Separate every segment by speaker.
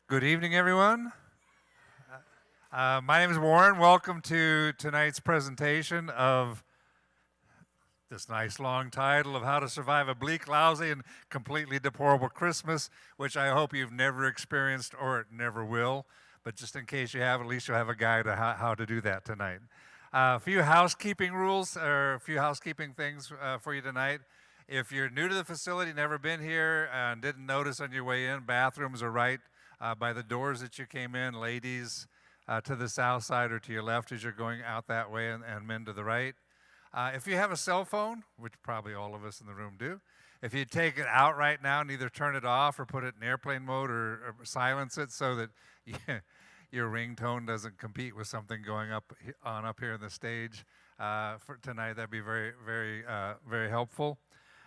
Speaker 1: Good evening, everyone. My name is Warren. Welcome to tonight's presentation of this nice long title of How to Survive a Bleak, Lousy, and Completely Deplorable Christmas, which I hope you've never experienced or never will. But just in case you have, at least you'll have a guide to how to do that tonight. A few housekeeping rules, or a few housekeeping things for you tonight. If you're new to the facility, never been here, and didn't notice on your way in, bathrooms are right by the doors that you came in. Ladies to the south side or to your left as you're going out that way, and men to the right. If you have a cell phone, which probably all of us in the room do, if you take it out right now and either turn it off or put it in airplane mode or silence it so that your ringtone doesn't compete with something going up here in the stage for tonight, that'd be very, very, very helpful.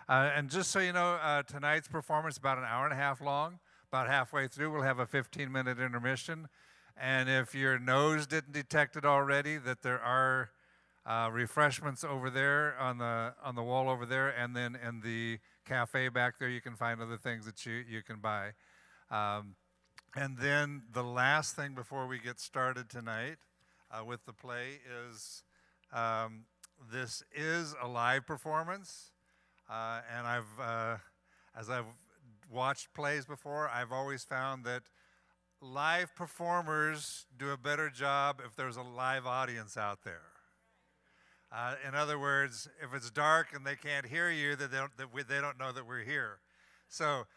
Speaker 1: And just so you know, tonight's performance is about an hour and a half long. About halfway through, we'll have a 15-minute intermission. And if your nose didn't detect it already, that there are refreshments over there on the wall over there, and then in the cafe back there, you can find other things that you can buy. And then the last thing before we get started tonight with the play is this is a live performance, and as I've watched plays before, I've always found that live performers do a better job if there's a live audience out there. In other words, if it's dark and they can't hear you, they don't know that we're here. So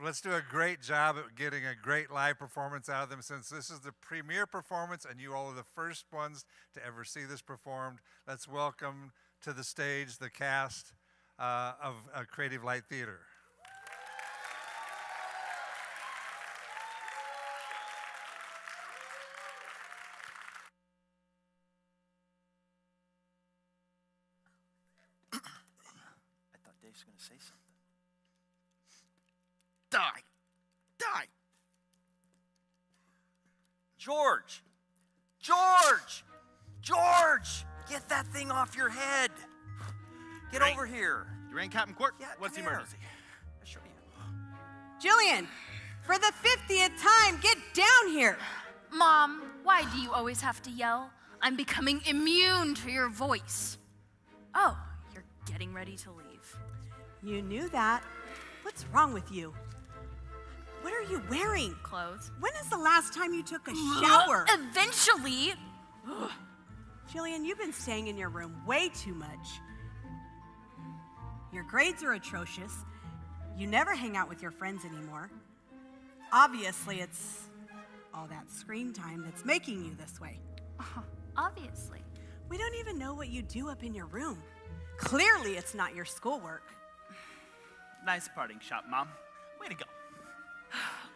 Speaker 1: let's do a great job at getting a great live performance out of them. Since this is the premiere performance and you all are the first ones to ever see this performed, let's welcome to the stage the cast of Creative Light Theater.
Speaker 2: Going to say something. Die. George, get that thing off your head. Get over here.
Speaker 3: You rang Captain Quirk?
Speaker 2: Yeah,
Speaker 3: What's the
Speaker 2: come here.
Speaker 3: emergency?
Speaker 2: I'll show you.
Speaker 4: Jillian, for the 50th time, get down here.
Speaker 5: Mom, why do you always have to yell? I'm becoming immune to your voice. Oh, you're getting ready to leave.
Speaker 4: You knew that. What's wrong with you? What are you wearing?
Speaker 5: Clothes.
Speaker 4: When is the last time you took a shower?
Speaker 5: Eventually.
Speaker 4: Jillian, you've been staying in your room way too much. Your grades are atrocious. You never hang out with your friends anymore. Obviously, it's all that screen time that's making you this way.
Speaker 5: Obviously.
Speaker 4: We don't even know what you do up in your room. Clearly, it's not your schoolwork.
Speaker 3: Nice parting shot, Mom. Way to go.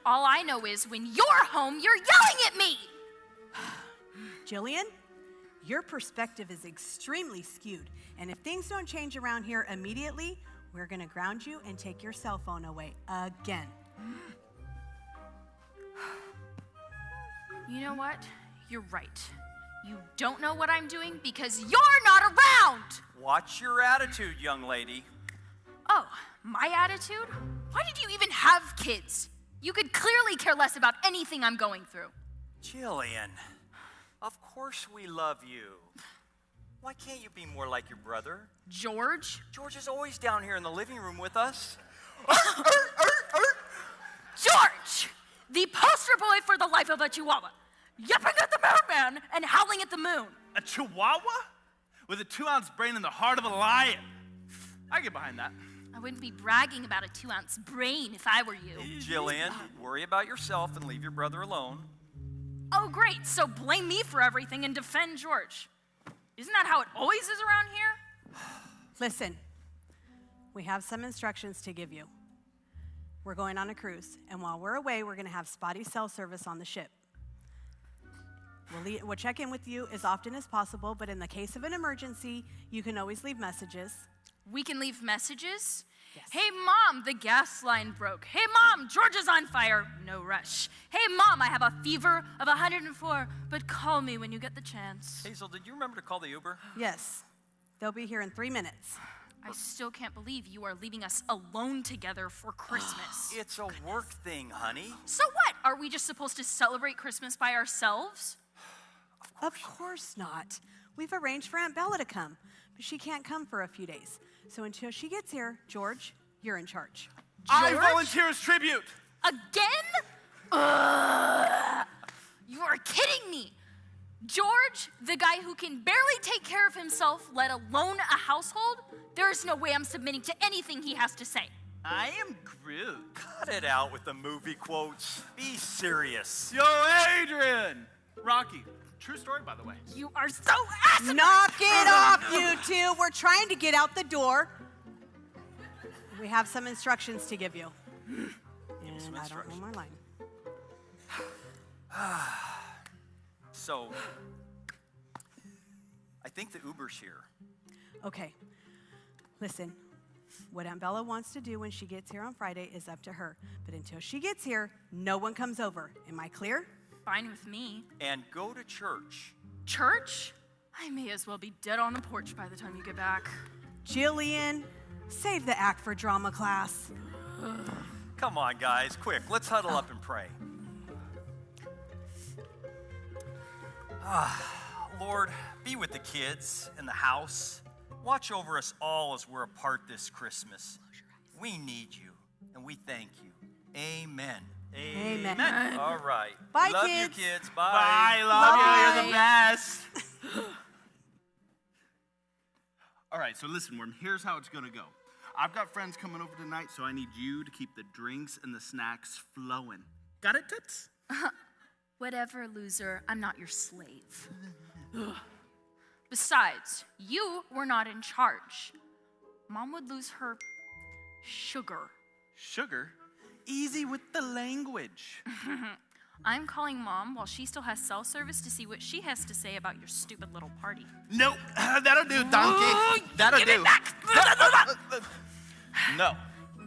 Speaker 5: All I know is when you're home, you're yelling at me.
Speaker 4: Jillian, your perspective is extremely skewed, and if things don't change around here immediately, we're going to ground you and take your cell phone away again.
Speaker 5: You know what? You're right. You don't know what I'm doing because you're not around.
Speaker 2: Watch your attitude, young lady.
Speaker 5: Oh, my attitude? Why did you even have kids? You could clearly care less about anything I'm going through.
Speaker 2: Jillian, of course we love you. Why can't you be more like your brother?
Speaker 5: George?
Speaker 2: George is always down here in the living room with us.
Speaker 5: George! The poster boy for the life of a chihuahua. Yipping at the moon and howling at the moon.
Speaker 3: A chihuahua? With a 2-ounce brain in the heart of a lion. I get behind that.
Speaker 5: I wouldn't be bragging about a 2-ounce brain if I were you.
Speaker 2: Jillian, worry about yourself and leave your brother alone.
Speaker 5: Oh, great. So blame me for everything and defend George. Isn't that how it always is around here?
Speaker 4: Listen, we have some instructions to give you. We're going on a cruise, and while we're away, we're going to have spotty cell service on the ship. We'll check in with you as often as possible, but in the case of an emergency, you can always leave messages.
Speaker 5: We can leave messages?
Speaker 4: Yes.
Speaker 5: Hey, Mom, the gas line broke. Hey, Mom, George is on fire. No rush. Hey, Mom, I have a fever of 104, but call me when you get the chance.
Speaker 2: Hazel, did you remember to call the Uber?
Speaker 4: Yes, they'll be here in 3 minutes.
Speaker 5: I still can't believe you are leaving us alone together for Christmas.
Speaker 2: It's a work thing, honey.
Speaker 5: So what? Are we just supposed to celebrate Christmas by ourselves?
Speaker 4: Of course not. We've arranged for Aunt Bella to come, but she can't come for a few days. So until she gets here, George, you're in charge.
Speaker 3: I
Speaker 5: George?
Speaker 3: volunteer as tribute.
Speaker 5: Again? Ugh. You are kidding me. George, the guy who can barely take care of himself, let alone a household, there is no way I'm submitting to anything he has to say.
Speaker 3: I am Groot.
Speaker 2: Cut it out with the movie quotes. Be serious.
Speaker 3: Yo, Adrian. Rocky. True story, by the way.
Speaker 5: You are so asinine.
Speaker 4: Knock it off, you two. We're trying to get out the door. We have some instructions to give you. And I don't know my line.
Speaker 2: So, I think the Uber's here.
Speaker 4: Okay, listen. What Aunt Bella wants to do when she gets here on Friday is up to her. But until she gets here, no one comes over. Am I clear?
Speaker 5: Fine with me.
Speaker 2: And go to church.
Speaker 5: Church? I may as well be dead on the porch by the time you get back.
Speaker 4: Jillian, save the act for drama class.
Speaker 2: Come on, guys, quick. Let's huddle up and pray. Lord, be with the kids in the house. Watch over us all as we're apart this Christmas. We need you, and we thank you. Amen.
Speaker 4: Amen.
Speaker 2: All right.
Speaker 4: Bye,
Speaker 2: Love
Speaker 4: kids.
Speaker 2: you, kids. Bye.
Speaker 3: Bye, love you. You're the best. All right, so listen, Worm, here's how it's gonna go. I've got friends coming over tonight, so I need you to keep the drinks and the snacks flowing. Got it, Toots?
Speaker 5: Whatever, loser. I'm not your slave. Besides, you were not in charge. Mom would lose her sugar.
Speaker 3: Sugar? Easy with the language.
Speaker 5: I'm calling Mom while she still has cell service to see what she has to say about your stupid little party.
Speaker 3: Nope, that'll do, donkey. That'll
Speaker 5: Give
Speaker 3: do.
Speaker 5: it back!
Speaker 3: No.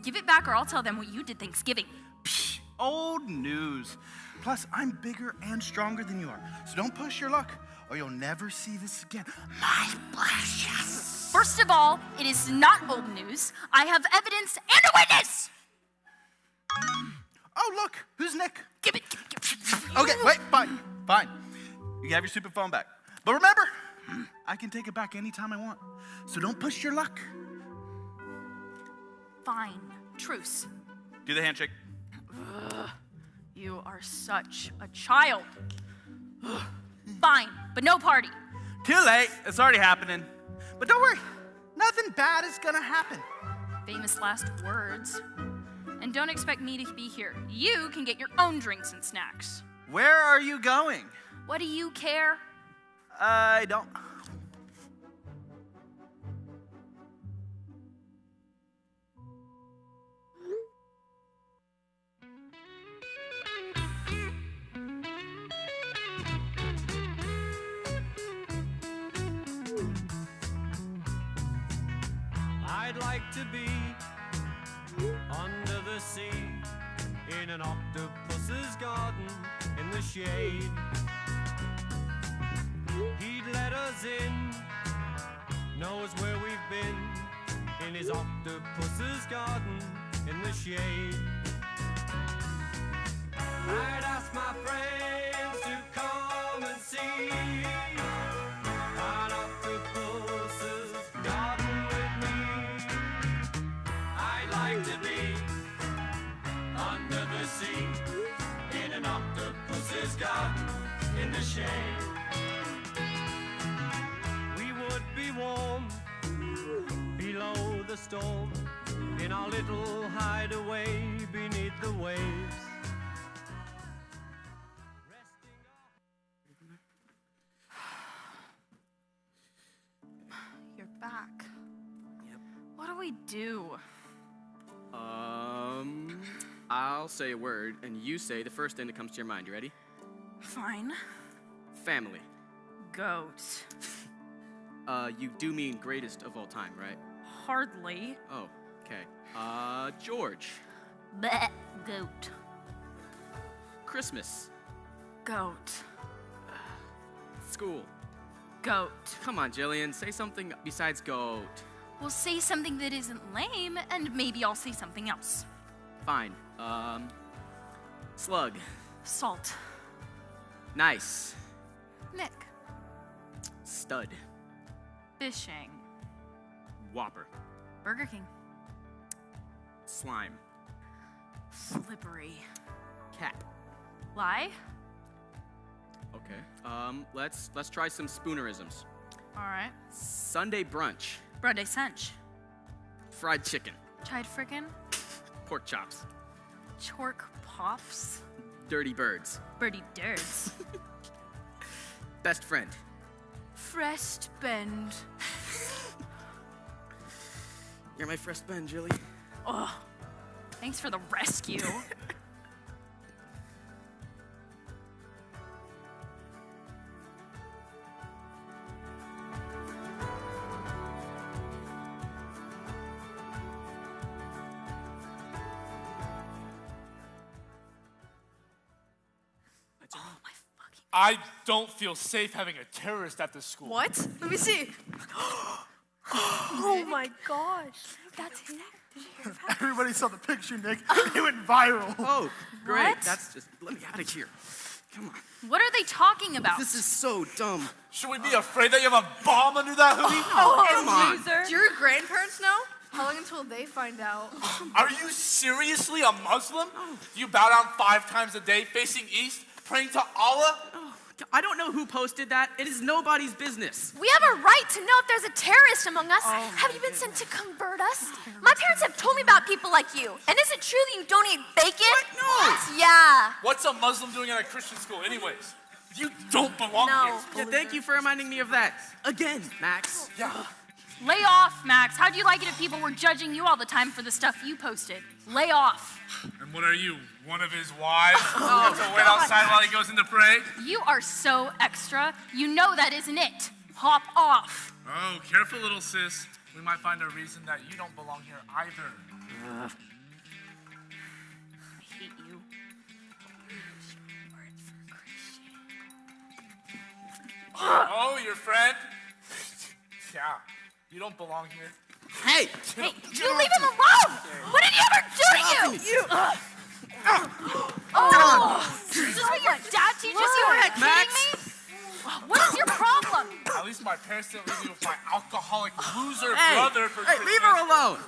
Speaker 5: Give it back or I'll tell them what you did Thanksgiving.
Speaker 3: Psh, old news. Plus, I'm bigger and stronger than you are. So don't push your luck, or you'll never see this again. My precious.
Speaker 5: First of all, it is not old news. I have evidence and a witness!
Speaker 3: Oh, look, who's Nick?
Speaker 5: Give it.
Speaker 3: Okay, wait, fine. You can have your stupid phone back. But remember, I can take it back anytime I want. So don't push your luck.
Speaker 5: Fine. Truce.
Speaker 3: Do the handshake.
Speaker 5: You are such a child. Fine, but no party.
Speaker 3: Too late, it's already happening. But don't worry, nothing bad is gonna happen.
Speaker 5: Famous last words. And don't expect me to be here. You can get your own drinks and snacks.
Speaker 3: Where are you going?
Speaker 5: What do you care?
Speaker 3: I don't.
Speaker 6: I'd like to be under the sea in an octopus's garden in the shade. He'd let us in, knows where we've been in his octopus's garden in the shade. I'd ask my friends to come and see an octopus's garden with me. I'd like to be under the sea in an octopus's garden in the shade. We would be warm below the storm in our little hideaway beneath the waves.
Speaker 5: You're back. Yep. What do we do?
Speaker 7: I'll say a word, and you say the first thing that comes to your mind. You ready?
Speaker 5: Fine.
Speaker 7: Family.
Speaker 5: Goat.
Speaker 7: You do mean greatest of all time, right?
Speaker 5: Hardly.
Speaker 7: Oh, okay. George.
Speaker 5: Bleh. Goat.
Speaker 7: Christmas.
Speaker 5: Goat.
Speaker 7: School.
Speaker 5: Goat.
Speaker 7: Come on, Jillian, say something besides goat.
Speaker 5: We'll say something that isn't lame, and maybe I'll say something else.
Speaker 7: Fine. Slug.
Speaker 5: Salt.
Speaker 7: Nice.
Speaker 5: Nick.
Speaker 7: Stud.
Speaker 5: Fishing.
Speaker 7: Whopper.
Speaker 5: Burger King.
Speaker 7: Slime.
Speaker 5: Slippery.
Speaker 7: Cap.
Speaker 5: Lie.
Speaker 7: Okay. Let's try some spoonerisms.
Speaker 5: All right.
Speaker 7: Sunday brunch.
Speaker 5: Brunday Cinch.
Speaker 7: Fried chicken.
Speaker 5: Chied frickin'.
Speaker 7: Pork chops.
Speaker 5: Chork Pops.
Speaker 7: Dirty birds.
Speaker 5: Birdie Dirts.
Speaker 7: Best friend.
Speaker 5: Fresh Bend.
Speaker 7: You're my fresh friend, Julie.
Speaker 5: Oh, thanks for the rescue.
Speaker 8: I don't feel safe having a terrorist at this school.
Speaker 9: What? Let me see. Oh my gosh.
Speaker 5: That's him.
Speaker 3: Everybody saw the picture, Nick. It went viral.
Speaker 7: Oh, great.
Speaker 5: What?
Speaker 7: That's just, let me out of here. Come on.
Speaker 5: What are they talking about?
Speaker 7: This is so dumb.
Speaker 8: Should we be afraid that you have a bomb under that hoodie?
Speaker 7: Come on.
Speaker 5: Loser.
Speaker 9: Do your grandparents know? How long until they find out?
Speaker 8: Are you seriously a Muslim? You bow down 5 times a day, facing east, praying to Allah?
Speaker 7: I don't know who posted that. It is nobody's business.
Speaker 10: We have a right to know if there's a terrorist among us. Have you been sent to convert us? My parents have told me about people like you. And is it true that you don't eat bacon?
Speaker 7: What? No.
Speaker 10: Yeah.
Speaker 8: What's a Muslim doing at a Christian school anyways? You don't belong
Speaker 10: No.
Speaker 8: here.
Speaker 7: Yeah, thank you for reminding me of that. Again, Max.
Speaker 8: Yeah.
Speaker 5: Lay off, Max. How'd you like it if people were judging you all the time for the stuff you posted? Lay off.
Speaker 8: And what are you, one of his wives? You have to wait outside while he goes in to pray?
Speaker 5: You are so extra. You know that isn't it. Hop off.
Speaker 8: Oh, careful, little sis. We might find a reason that you don't belong here either.
Speaker 5: I hate you.
Speaker 8: Oh, your friend? Yeah, you don't belong here.
Speaker 7: Hey.
Speaker 5: Hey, you leave him alone! What did he ever do to you? Oh! Is this what your dad teaches you? Are you kidding
Speaker 7: Max.
Speaker 5: me? What is your problem?
Speaker 8: At least my parents didn't leave me with my alcoholic loser
Speaker 7: Hey.
Speaker 8: brother for
Speaker 7: Hey,
Speaker 8: Christmas.
Speaker 7: leave her alone.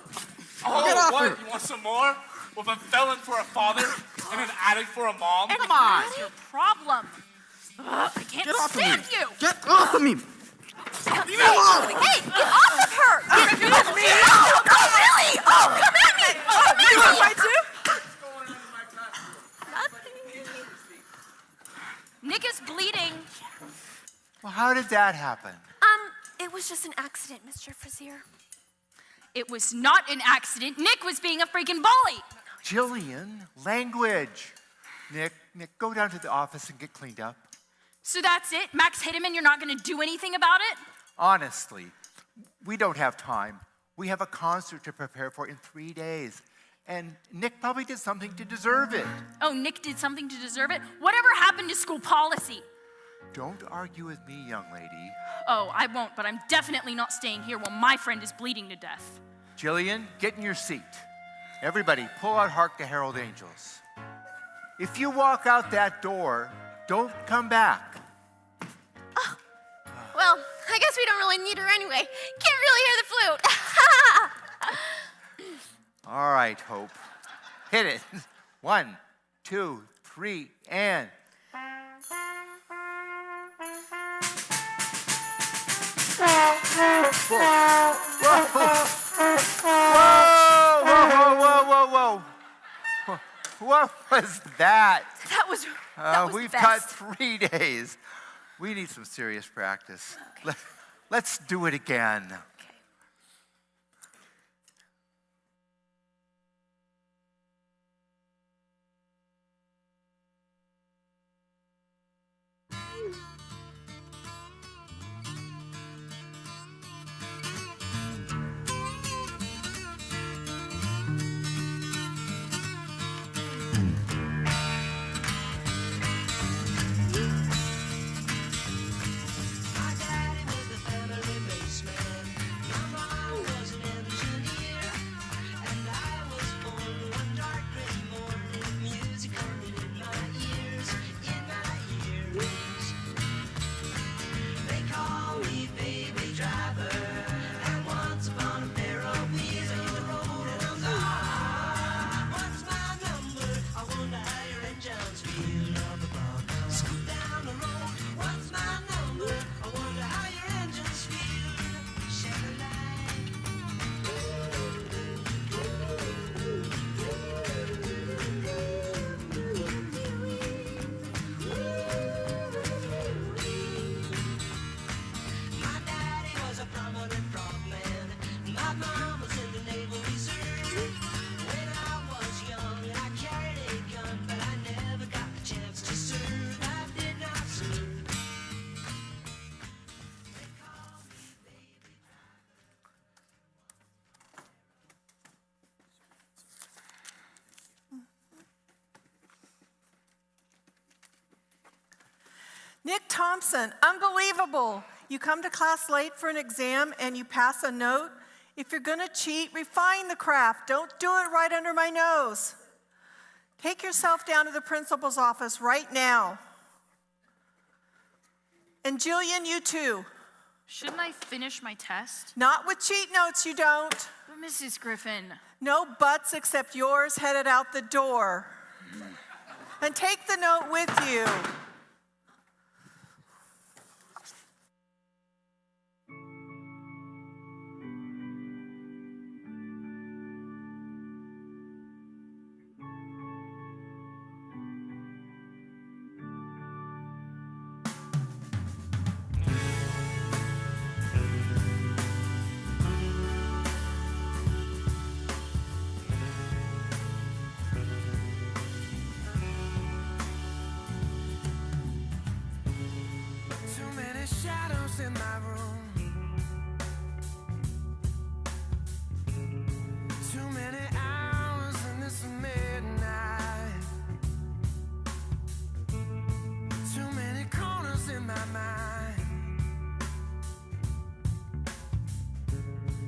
Speaker 8: Oh,
Speaker 7: Get off
Speaker 8: what?
Speaker 7: her.
Speaker 8: You want some more? With a felon for a father and an addict for a mom?
Speaker 7: Come on.
Speaker 5: What's your problem? I can't
Speaker 7: Get off of
Speaker 5: stand
Speaker 7: me.
Speaker 5: you!
Speaker 7: Get off of me.
Speaker 10: Leave me alone. Hey, get off of her. Get off me. Oh, really? Oh, come at me. Oh,
Speaker 9: You want to fight too?
Speaker 5: Nick is bleeding.
Speaker 11: Well, how did that happen?
Speaker 10: It was just an accident, Mr. Frazier.
Speaker 5: It was not an accident. Nick was being a freaking bully.
Speaker 11: Jillian, language. Nick, go down to the office and get cleaned up.
Speaker 5: So that's it? Max hit him and you're not going to do anything about it?
Speaker 11: Honestly, we don't have time. We have a concert to prepare for in 3 days. And Nick probably did something to deserve it.
Speaker 5: Oh, Nick did something to deserve it? Whatever happened to school policy?
Speaker 11: Don't argue with me, young lady.
Speaker 5: Oh, I won't, but I'm definitely not staying here while my friend is bleeding to death.
Speaker 11: Jillian, get in your seat. Everybody, pull out Hark the Herald Angels. If you walk out that door, don't come back.
Speaker 10: Well, I guess we don't really need her anyway. Can't really hear the flute.
Speaker 11: All right, Hope. Hit it. 1, 2, 3, and... Whoa. What was that?
Speaker 10: That was
Speaker 11: We've
Speaker 10: best.
Speaker 11: got 3 days. We need some serious practice. Let's do it again.
Speaker 12: My daddy was the family baseman. My mom was an Nick Thompson, unbelievable. You come to class late for an exam and you pass a note. If you're gonna cheat, refine the craft. Don't do it right under my nose. Take yourself down to the principal's office right now. And Jillian, you too.
Speaker 5: Shouldn't I finish my test?
Speaker 12: Not with cheat notes, you don't.
Speaker 5: But Mrs. Griffin.
Speaker 12: No butts except yours headed out the door. And take the note with you.
Speaker 6: In my room, too many hours in this midnight, too many corners in my mind,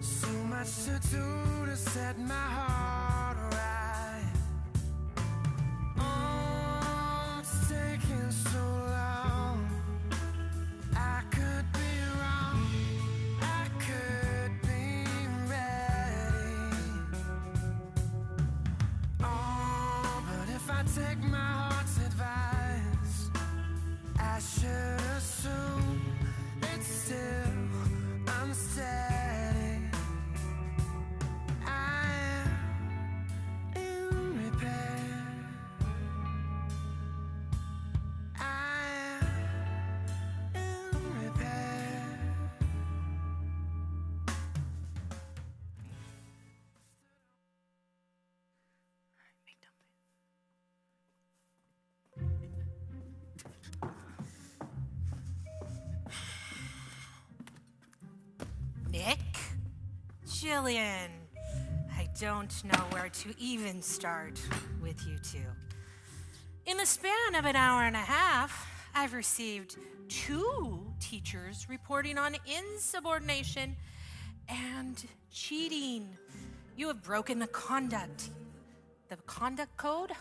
Speaker 6: so much to do to set my heart right. Oh, it's taking so long. I could be wrong, I could be ready. Oh, but if I take my heart's advice, I should assume it's still unsteady. I am in repair. I am in repair.
Speaker 13: Nick? Jillian, I don't know where to even start with you two. In the span of an hour and a half, I've received 2 teachers reporting on insubordination and cheating. You have broken the conduct code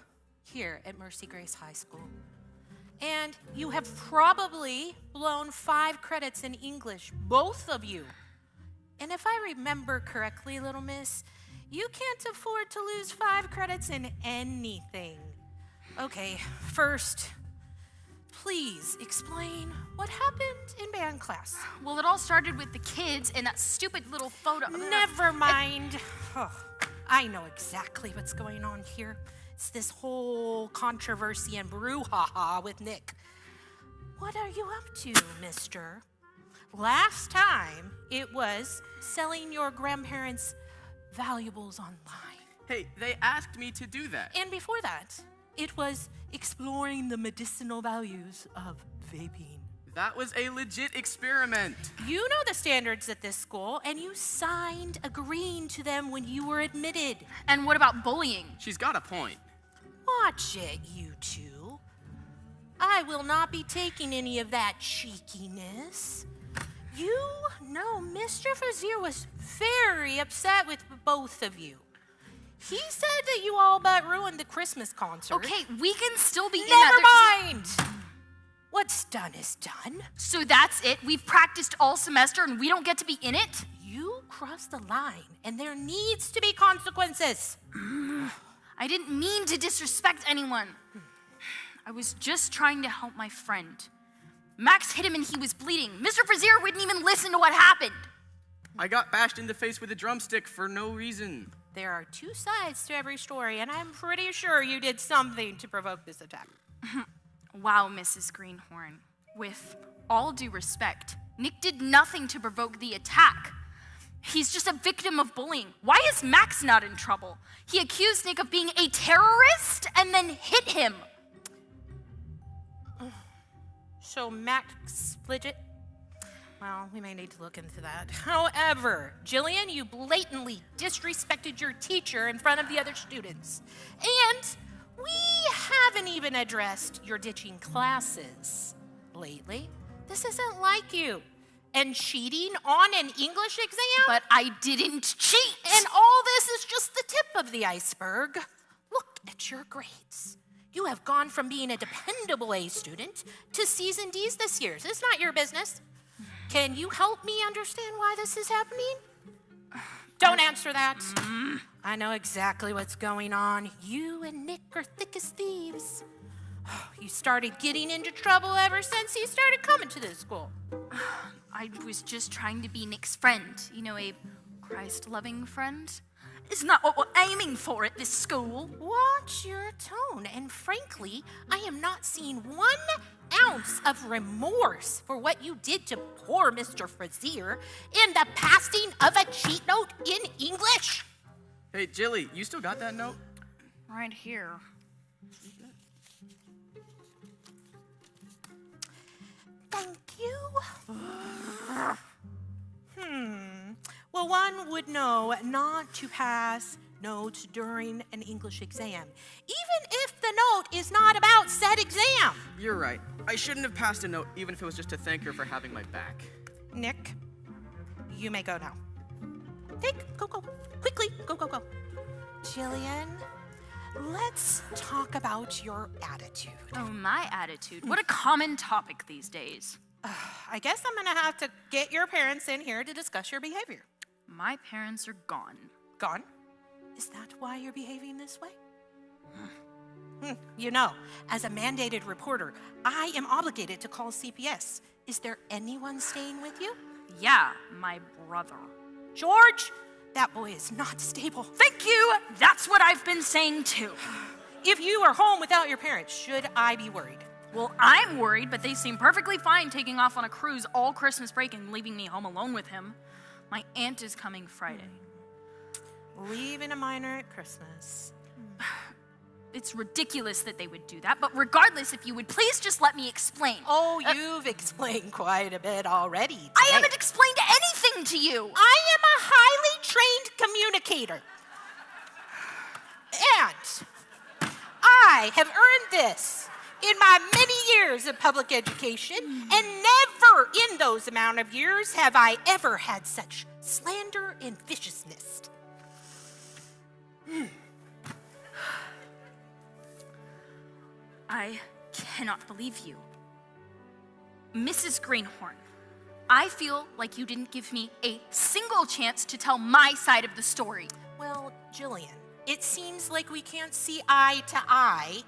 Speaker 13: here at Mercy Grace High School. And you have probably blown 5 credits in English, both of you. And if I remember correctly, little miss, you can't afford to lose 5 credits in anything. Okay, first, please explain what happened in band class.
Speaker 5: Well, it all started with the kids and that stupid little photo.
Speaker 13: Never mind. Oh, I know exactly what's going on here. It's this whole controversy and brouhaha with Nick. What are you up to, mister? Last time, it was selling your grandparents' valuables online.
Speaker 7: Hey, they asked me to do that.
Speaker 13: And before that, it was exploring the medicinal values of vaping.
Speaker 7: That was a legit experiment.
Speaker 13: You know the standards at this school, and you signed agreeing to them when you were admitted.
Speaker 5: And what about bullying?
Speaker 7: She's got a point.
Speaker 13: Watch it, you two. I will not be taking any of that cheekiness. You know, Mr. Frazier was very upset with both of you. He said that you all but ruined the Christmas concert.
Speaker 5: Okay, we can still be
Speaker 13: Never mind! What's done is done.
Speaker 5: So that's it? We've practiced all semester and we don't get to be in it?
Speaker 13: You crossed the line, and there needs to be consequences.
Speaker 5: I didn't mean to disrespect anyone. I was just trying to help my friend. Max hit him and he was bleeding. Mr. Frazier wouldn't even listen to what happened.
Speaker 7: I got bashed in the face with a drumstick for no reason.
Speaker 13: There are 2 sides to every story, and I'm pretty sure you did something to provoke this attack.
Speaker 5: Wow, Mrs. Greenhorn. With all due respect, Nick did nothing to provoke the attack. He's just a victim of bullying. Why is Max not in trouble? He accused Nick of being a terrorist and then hit him.
Speaker 13: So Max Fidget? Well, we may need to look into that. However, Jillian, you blatantly disrespected your teacher in front of the other students. And we haven't even addressed your ditching classes. lately. This isn't like you. And cheating on an English exam?
Speaker 5: But I didn't cheat.
Speaker 13: And all this is just the tip of the iceberg. Look at your grades. You have gone from being a dependable A student to C's and D's this year. It's not your business. Can you help me understand why this is happening? Don't answer that. I know exactly what's going on. You and Nick are thick as thieves. You started getting into trouble ever since he started coming to this school.
Speaker 5: I was just trying to be Nick's friend. You know, a Christ-loving friend. Isn't that what we're aiming for at this school?
Speaker 13: Watch your tone. And frankly, I am not seeing 1 ounce of remorse for what you did to poor Mr. Frazier in the passing of a cheat note in English.
Speaker 7: Hey, Jilly, you still got that note?
Speaker 5: Right here.
Speaker 13: Thank you. Well, one would know not to pass notes during an English exam, even if the note is not about said exam.
Speaker 7: You're right. I shouldn't have passed a note, even if it was just to thank her for having my back.
Speaker 13: Nick, you may go now. Go. Quickly, go. Jillian, let's talk about your attitude.
Speaker 5: Oh, my attitude. What a common topic these days.
Speaker 13: I guess I'm gonna have to get your parents in here to discuss your behavior.
Speaker 5: My parents are gone.
Speaker 13: Gone? Is that why you're behaving this way? You know, as a mandated reporter, I am obligated to call CPS. Is there anyone staying with you?
Speaker 5: Yeah, my brother.
Speaker 13: George, that boy is not stable.
Speaker 5: Thank you. That's what I've been saying too.
Speaker 13: If you are home without your parents, should I be worried?
Speaker 5: Well, I'm worried, but they seem perfectly fine taking off on a cruise all Christmas break and leaving me home alone with him. My aunt is coming Friday.
Speaker 13: Leaving a minor at Christmas.
Speaker 5: It's ridiculous that they would do that, but regardless, if you would please just let me explain.
Speaker 13: Oh, you've explained quite a bit already today.
Speaker 5: I haven't explained anything to you.
Speaker 13: I am a highly trained communicator. And I have earned this in my many years of public education, and never in those amount of years have I ever had such slander and viciousness.
Speaker 5: I cannot believe you. Mrs. Greenhorn, I feel like you didn't give me a single chance to tell my side of the story.
Speaker 13: Well, Jillian, it seems like we can't see eye to eye,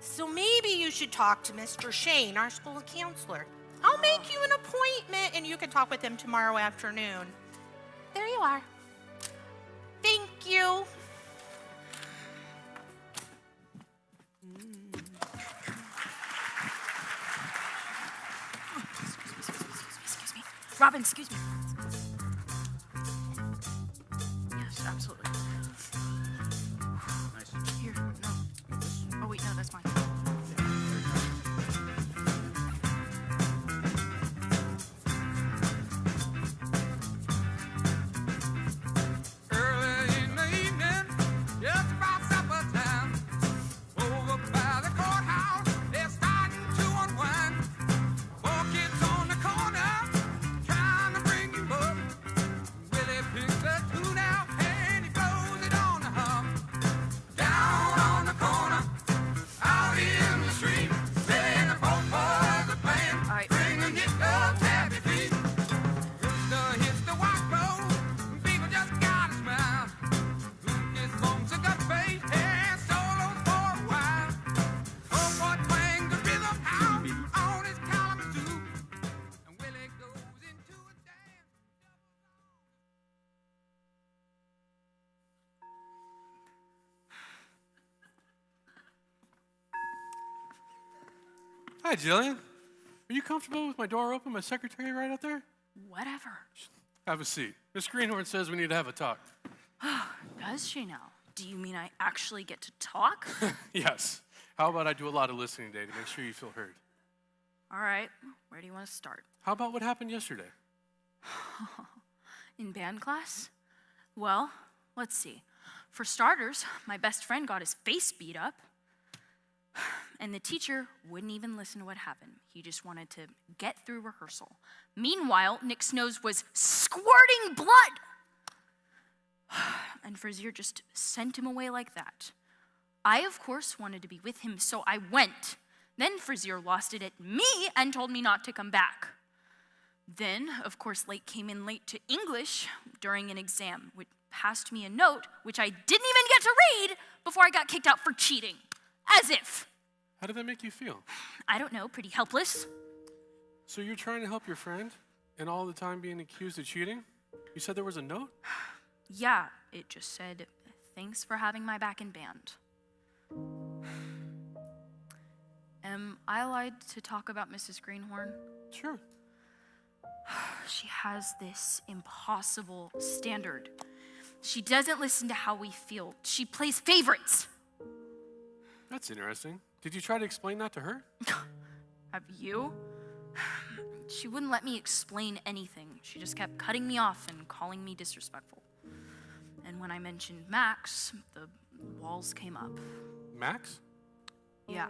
Speaker 13: so maybe you should talk to Mr. Shane, our school counselor. I'll make you an appointment and you can talk with him tomorrow afternoon. There you are. Thank you.
Speaker 5: Excuse me. Robin, excuse me. Yes, absolutely.
Speaker 7: Nice.
Speaker 5: Here, no. Oh, wait, no, that's mine.
Speaker 6: Early in the evening, just about supper time, over by the courthouse, they're starting to unwind. 4 kids on the corner, trying to bring him up. Willie picks the tune out and he blows it on the hum. Down on the corner, out in the street, Willie and the both boys are playing.
Speaker 5: All right.
Speaker 6: Bring the Nick up happy feet. Rooster hits the white road, people just gotta smile. Lucas bumps a gut face and solos for a while. Oh, boy twangs the rhythm out on his Kalamazoo, and Willie goes into a dance.
Speaker 14: Hi, Jillian. Are you comfortable with my door open, my secretary right out there?
Speaker 5: Whatever.
Speaker 14: Have a seat. Miss Greenhorn says we need to have a talk.
Speaker 5: Does she now? Do you mean I actually get to talk?
Speaker 14: Yes. How about I do a lot of listening today to make sure you feel heard?
Speaker 5: All right. Where do you want to start?
Speaker 14: How about what happened yesterday?
Speaker 5: In band class? Well, let's see. For starters, my best friend got his face beat up. And the teacher wouldn't even listen to what happened. He just wanted to get through rehearsal. Meanwhile, Nick's nose was squirting blood. And Frazier just sent him away like that. I, of course, wanted to be with him, so I went. Then Frazier lost it at me and told me not to come back. Then, of course, Lake came in late to English during an exam, which passed me a note, which I didn't even get to read before I got kicked out for cheating. As if.
Speaker 14: How did that make you feel?
Speaker 5: I don't know, pretty helpless.
Speaker 14: So you're trying to help your friend and all the time being accused of cheating? You said there was a note?
Speaker 5: Yeah, it just said, thanks for having my back in band. Am I allowed to talk about Mrs. Greenhorn?
Speaker 14: Sure.
Speaker 5: She has this impossible standard. She doesn't listen to how we feel. She plays favorites.
Speaker 14: That's interesting. Did you try to explain that to her?
Speaker 5: Have you? She wouldn't let me explain anything. She just kept cutting me off and calling me disrespectful. And when I mentioned Max, the walls came up.
Speaker 14: Max?
Speaker 5: Yeah.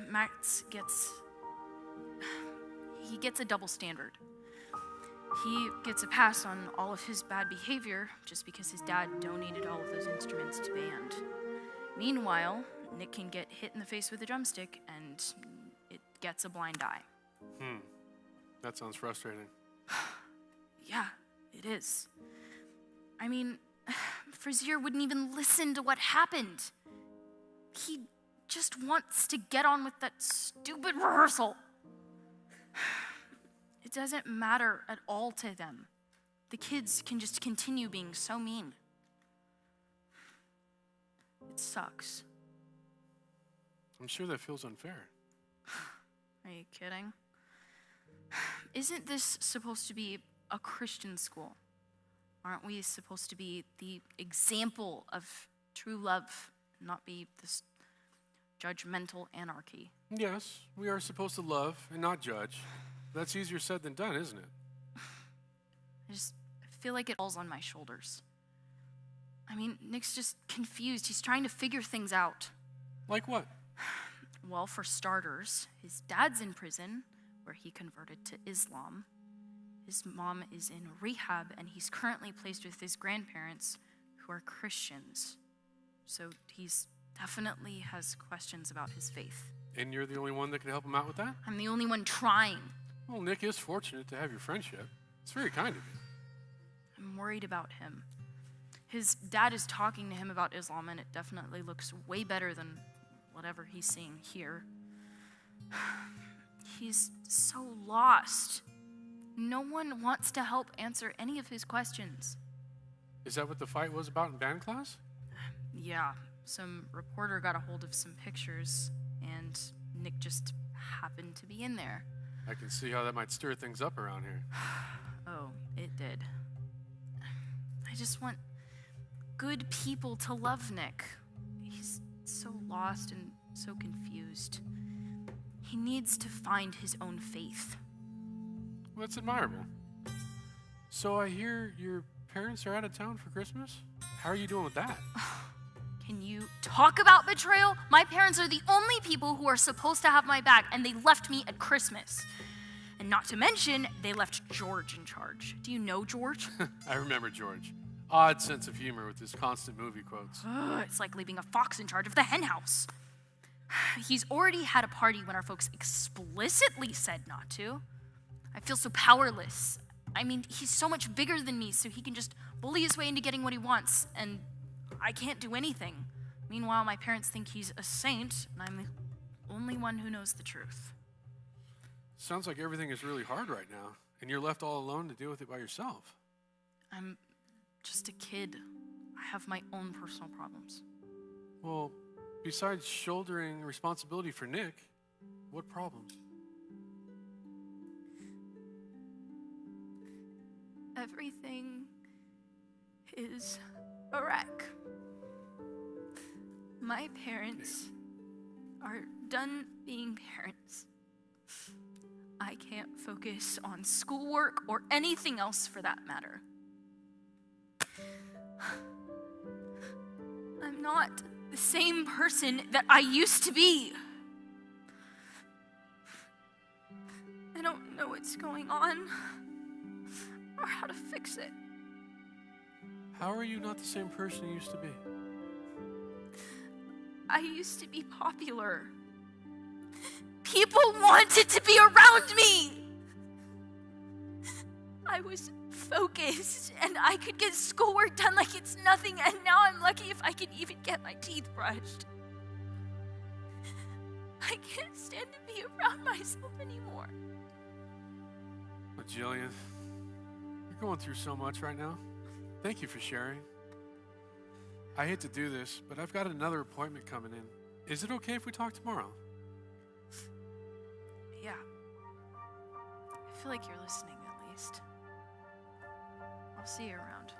Speaker 5: Max gets a double standard. He gets a pass on all of his bad behavior just because his dad donated all of those instruments to band. Meanwhile, Nick can get hit in the face with a drumstick and it gets a blind eye.
Speaker 14: That sounds frustrating.
Speaker 5: Yeah, it is. I mean, Frazier wouldn't even listen to what happened. He just wants to get on with that stupid rehearsal. It doesn't matter at all to them. The kids can just continue being so mean. It sucks.
Speaker 14: I'm sure that feels unfair.
Speaker 5: Are you kidding? Isn't this supposed to be a Christian school? Aren't we supposed to be the example of true love, not be this judgmental anarchy?
Speaker 14: Yes, we are supposed to love and not judge. That's easier said than done, isn't it?
Speaker 5: I just feel like it falls on my shoulders. I mean, Nick's just confused. He's trying to figure things out.
Speaker 14: Like what?
Speaker 5: Well, for starters, his dad's in prison, where he converted to Islam. His mom is in rehab, and he's currently placed with his grandparents, who are Christians. So he's definitely has questions about his faith.
Speaker 14: And you're the only one that can help him out with that?
Speaker 5: I'm the only one trying.
Speaker 14: Well, Nick is fortunate to have your friendship. It's very kind of you.
Speaker 5: I'm worried about him. His dad is talking to him about Islam, and it definitely looks way better than whatever he's seeing here. He's so lost. No one wants to help answer any of his questions.
Speaker 14: Is that what the fight was about in band class?
Speaker 5: Yeah, some reporter got a hold of some pictures, and Nick just happened to be in there.
Speaker 14: I can see how that might stir things up around here.
Speaker 5: Oh, it did. I just want good people to love Nick. He's so lost and so confused. He needs to find his own faith.
Speaker 14: Well, that's admirable. So I hear your parents are out of town for Christmas? How are you doing with that?
Speaker 5: Can you talk about betrayal? My parents are the only people who are supposed to have my back, and they left me at Christmas. And not to mention, they left George in charge. Do you know George?
Speaker 14: I remember George. Odd sense of humor with his constant movie quotes.
Speaker 5: It's like leaving a fox in charge of the hen house. He's already had a party when our folks explicitly said not to. I feel so powerless. I mean, he's so much bigger than me, so he can just bully his way into getting what he wants, and I can't do anything. Meanwhile, my parents think he's a saint, and I'm the only one who knows the truth.
Speaker 14: Sounds like everything is really hard right now, and you're left all alone to deal with it by yourself.
Speaker 5: I'm just a kid. I have my own personal problems.
Speaker 14: Well, besides shouldering responsibility for Nick, what problems?
Speaker 5: Everything is a wreck. My parents are done being parents. I can't focus on schoolwork or anything else for that matter. I'm not the same person that I used to be. I don't know what's going on or how to fix it.
Speaker 14: How are you not the same person you used to be?
Speaker 5: I used to be popular. People wanted to be around me. I was focused and I could get schoolwork done like it's nothing, and now I'm lucky if I can even get my teeth brushed. I can't stand to be around myself anymore.
Speaker 14: But Jillian, you're going through so much right now. Thank you for sharing. I hate to do this, but I've got another appointment coming in. Is it okay if we talk tomorrow?
Speaker 5: Yeah. I feel like you're listening at least. I'll see you around.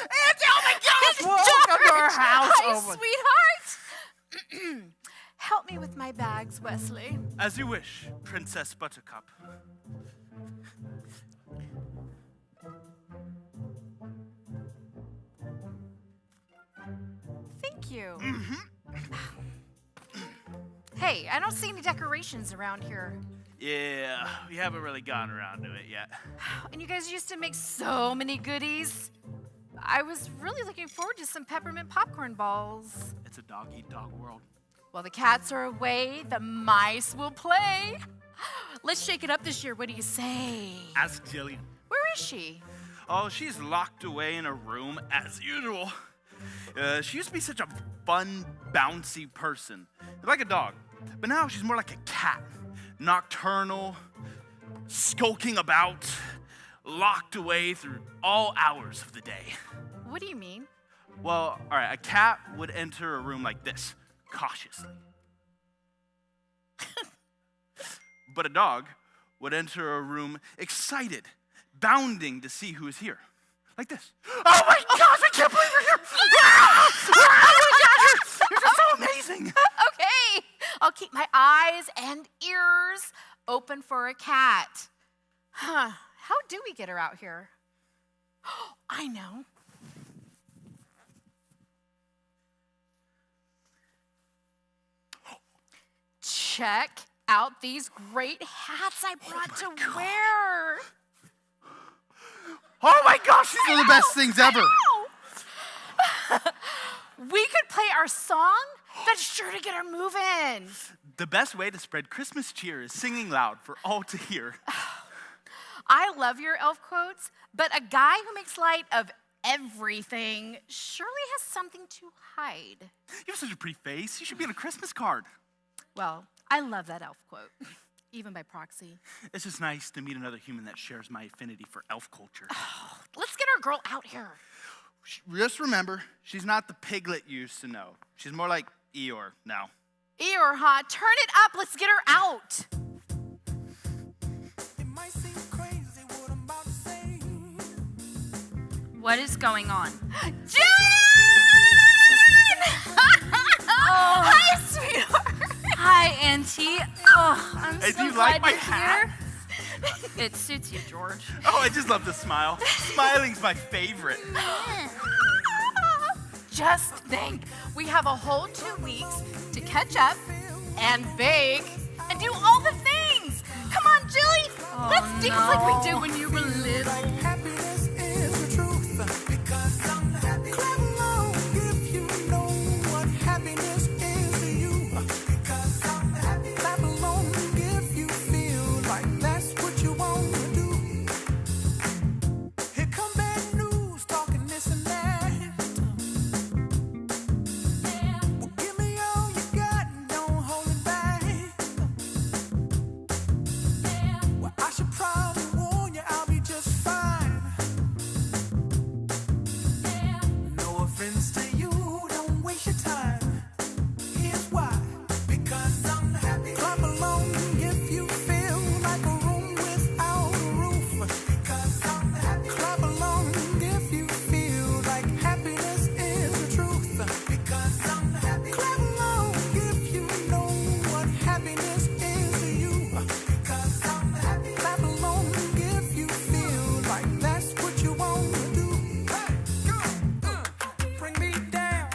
Speaker 3: Auntie, oh my gosh! Welcome to our house.
Speaker 9: Hi,
Speaker 3: Oh my-
Speaker 9: sweetheart. Help me with my bags, Wesley.
Speaker 3: As you wish, Princess Buttercup.
Speaker 10: Thank you. Hey, I don't see any decorations around here.
Speaker 3: Yeah, we haven't really gotten around to it yet.
Speaker 10: And you guys used to make so many goodies. I was really looking forward to some peppermint popcorn balls.
Speaker 3: It's a dog-eat-dog world.
Speaker 10: While the cats are away, the mice will play. Let's shake it up this year. What do you say?
Speaker 3: Ask Jillian.
Speaker 10: Where is she?
Speaker 3: Oh, she's locked away in a room as usual. She used to be such a fun, bouncy person, like a dog. But now she's more like a cat, nocturnal, skulking about, locked away through all hours of the day.
Speaker 10: What do you mean?
Speaker 3: Well, all right, a cat would enter a room like this, cautiously. But a dog would enter a room excited, bounding to see who is here. Like this. Oh my gosh, I can't believe you're here! Oh my gosh, you're just so amazing!
Speaker 10: Okay, I'll keep my eyes and ears open for a cat. Huh, how do we get her out here? I know. Check out these great hats I brought to wear.
Speaker 3: Oh my gosh, these are the best things ever!
Speaker 10: We could play our song. That's sure to get her moving.
Speaker 3: The best way to spread Christmas cheer is singing loud for all to hear.
Speaker 10: I love your elf quotes, but a guy who makes light of everything surely has something to hide.
Speaker 3: You have such a pretty face. You should be on a Christmas card.
Speaker 10: Well, I love that elf quote, even by proxy.
Speaker 3: It's just nice to meet another human that shares my affinity for elf culture.
Speaker 10: Let's get our girl out here.
Speaker 3: Just remember, she's not the piglet you used to know. She's more like Eeyore now.
Speaker 10: Eeyore, huh? Turn it up. Let's get her out.
Speaker 5: What is going on?
Speaker 10: Jen! Hi, sweetheart.
Speaker 5: Hi, Auntie. Oh, I'm
Speaker 3: Hey,
Speaker 5: so
Speaker 3: do you
Speaker 5: glad
Speaker 3: like my
Speaker 5: you're
Speaker 3: hat?
Speaker 5: here. It suits you, George.
Speaker 3: Oh, I just love to smile. Smiling's my favorite.
Speaker 10: Just think, we have a whole 2 weeks to catch up and bake and do all the things. Come on, Julie. Let's dance like we did when you were little.
Speaker 6: Happiness is the truth, because I'm happy. Clap along if you know what happiness is to you, because I'm happy. Clap along if you feel like that's what you want to do. Here come bad news, talking this and that. Well, give me all you got and don't hold it back. Well, I should probably warn you, I'll be just fine. No offense to you, don't waste your time. Here's why. Because I'm happy. Clap along if you feel like a room without a roof. Because I'm happy. Clap along if you feel like happiness is the truth. Because I'm happy. Clap along if you know what happiness is to you. Because I'm happy. Clap along if you feel like that's what you want to do. Hey, go. Bring me down.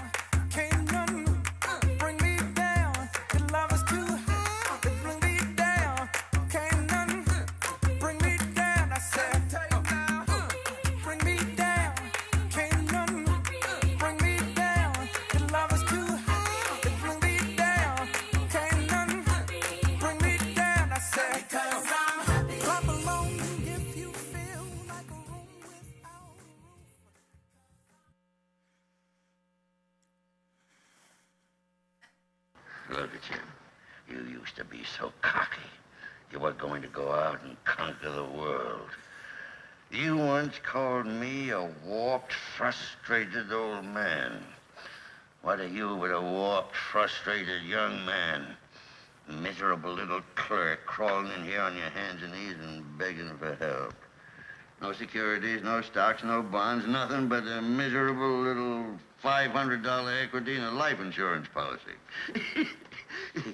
Speaker 6: Can't none bring me down. The love is too high. Bring me down. Can't none bring me down. I said, bring me down. Can't none bring me down. The love is too high. Bring me down. Can't none bring me down. I said, because I'm happy. Clap along if you feel like a room without a roof.
Speaker 15: Look at you. You used to be so cocky. You were going to go out and conquer the world. You once called me a warped, frustrated old man. What are you but a warped, frustrated young man? Miserable little clerk crawling in here on your hands and knees and begging for help. No securities, no stocks, no bonds, nothing but a miserable little $500 equity in a life insurance policy.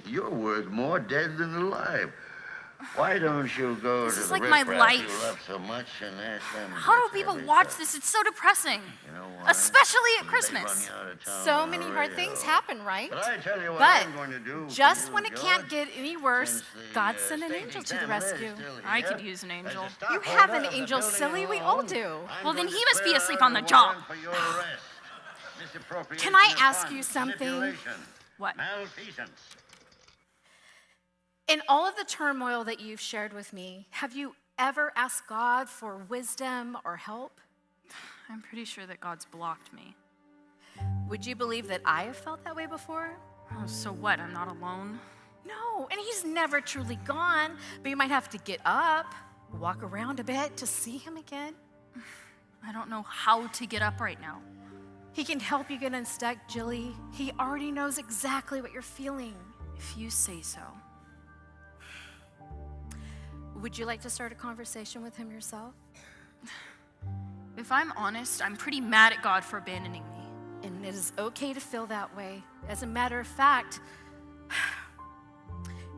Speaker 15: You're worth more dead than alive. Why don't you go
Speaker 5: This
Speaker 15: to
Speaker 5: is
Speaker 15: the
Speaker 5: like my
Speaker 15: riffraff
Speaker 5: life.
Speaker 15: you love so much and ask them?
Speaker 5: How do
Speaker 15: what's
Speaker 5: people
Speaker 15: every
Speaker 5: watch
Speaker 15: thought?
Speaker 5: this? It's so depressing.
Speaker 15: You know why?
Speaker 5: Especially at
Speaker 15: They
Speaker 5: Christmas.
Speaker 15: run you out of town
Speaker 10: So
Speaker 15: on
Speaker 10: many
Speaker 15: the
Speaker 10: hard
Speaker 15: radio.
Speaker 10: things happen, right?
Speaker 15: But I tell you what
Speaker 10: But
Speaker 15: I'm going to do for
Speaker 10: just
Speaker 15: you,
Speaker 10: when it
Speaker 15: George,
Speaker 10: can't get any worse,
Speaker 15: since the,
Speaker 10: God sent an
Speaker 15: state
Speaker 10: angel to the
Speaker 15: examiner is
Speaker 10: rescue.
Speaker 15: still
Speaker 5: I
Speaker 15: here,
Speaker 5: could use an
Speaker 15: as a
Speaker 5: angel.
Speaker 10: You
Speaker 15: stockholder
Speaker 10: have an
Speaker 15: of the
Speaker 10: angel,
Speaker 15: building
Speaker 10: silly.
Speaker 15: you
Speaker 10: We all
Speaker 15: own,
Speaker 10: do.
Speaker 15: I'm
Speaker 5: Well, then
Speaker 15: going
Speaker 5: he
Speaker 15: to
Speaker 5: must be
Speaker 15: swear
Speaker 5: asleep
Speaker 15: out
Speaker 5: on the
Speaker 15: a
Speaker 5: job.
Speaker 15: warrant for your arrest. Misappropriation
Speaker 10: Can I
Speaker 15: of
Speaker 10: ask
Speaker 15: funds,
Speaker 10: you something?
Speaker 15: manipulation,
Speaker 5: What?
Speaker 15: malfeasance.
Speaker 10: In all of the turmoil that you've shared with me, have you ever asked God for wisdom or help?
Speaker 5: I'm pretty sure that God's blocked me.
Speaker 10: Would you believe that I have felt that way before?
Speaker 5: Oh, so what? I'm not alone?
Speaker 10: No, and he's never truly gone, but you might have to get up, walk around a bit to see him again.
Speaker 5: I don't know how to get up right now.
Speaker 10: He can help you get unstuck, Jilly. He already knows exactly what you're feeling.
Speaker 5: If you say so.
Speaker 10: Would you like to start a conversation with him yourself?
Speaker 5: If I'm honest, I'm pretty mad at God for abandoning me.
Speaker 10: And it is okay to feel that way. As a matter of fact,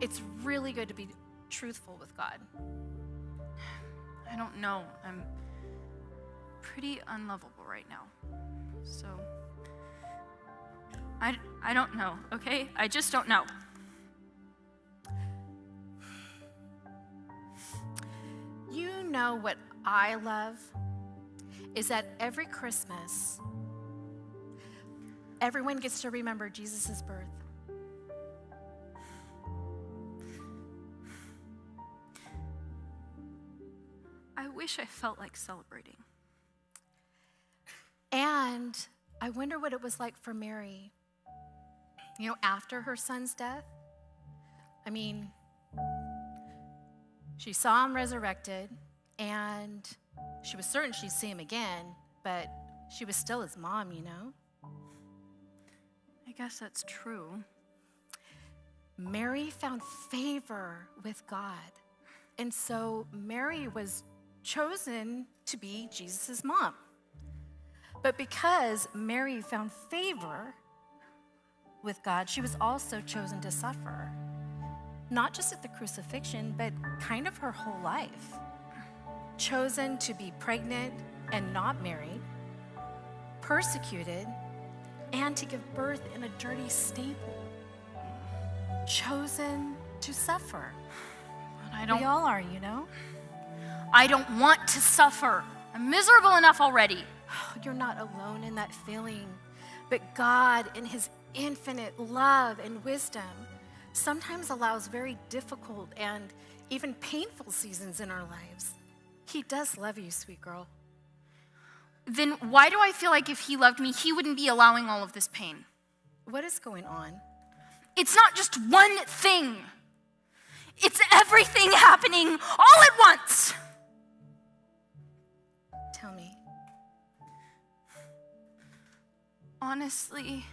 Speaker 10: it's really good to be truthful with God.
Speaker 5: I don't know. I'm pretty unlovable right now. So, I don't know, okay? I just don't know.
Speaker 10: You know what I love is that every Christmas, everyone gets to remember Jesus' birth.
Speaker 5: I wish I felt like celebrating.
Speaker 10: And I wonder what it was like for Mary, you know, after her son's death. I mean, she saw him resurrected, and she was certain she'd see him again, but she was still his mom, you know?
Speaker 5: I guess that's true.
Speaker 10: Mary found favor with God, and so Mary was chosen to be Jesus' mom. But because Mary found favor with God, she was also chosen to suffer. not just at the crucifixion, but kind of her whole life. Chosen to be pregnant and not married, persecuted, and to give birth in a dirty stable. Chosen to suffer.
Speaker 5: But
Speaker 10: We all are, you know?
Speaker 5: I don't want to suffer. I'm miserable enough already.
Speaker 10: You're not alone in that feeling. But God, in his infinite love and wisdom, sometimes allows very difficult and even painful seasons in our lives. He does love you, sweet girl.
Speaker 5: Then why do I feel like if he loved me, he wouldn't be allowing all of this pain?
Speaker 10: What is going on?
Speaker 5: It's not just one thing. It's everything happening all at once.
Speaker 10: Tell me.
Speaker 5: Honestly,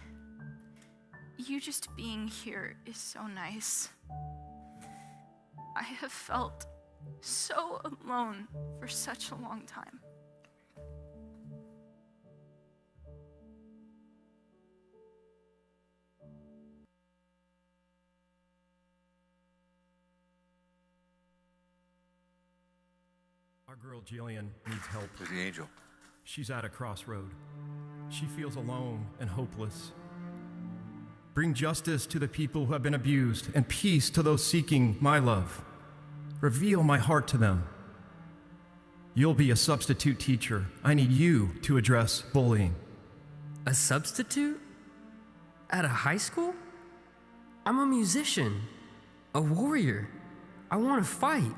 Speaker 5: you just being here is so nice. I have felt so alone for such a long time.
Speaker 16: Our girl Jillian needs help.
Speaker 11: With the angel.
Speaker 16: She's at a crossroad. She feels alone and hopeless. Bring justice to the people who have been abused and peace to those seeking my love. Reveal my heart to them. You'll be a substitute teacher. I need you to address bullying.
Speaker 17: A substitute? At a high school? I'm a musician, a warrior. I want to fight.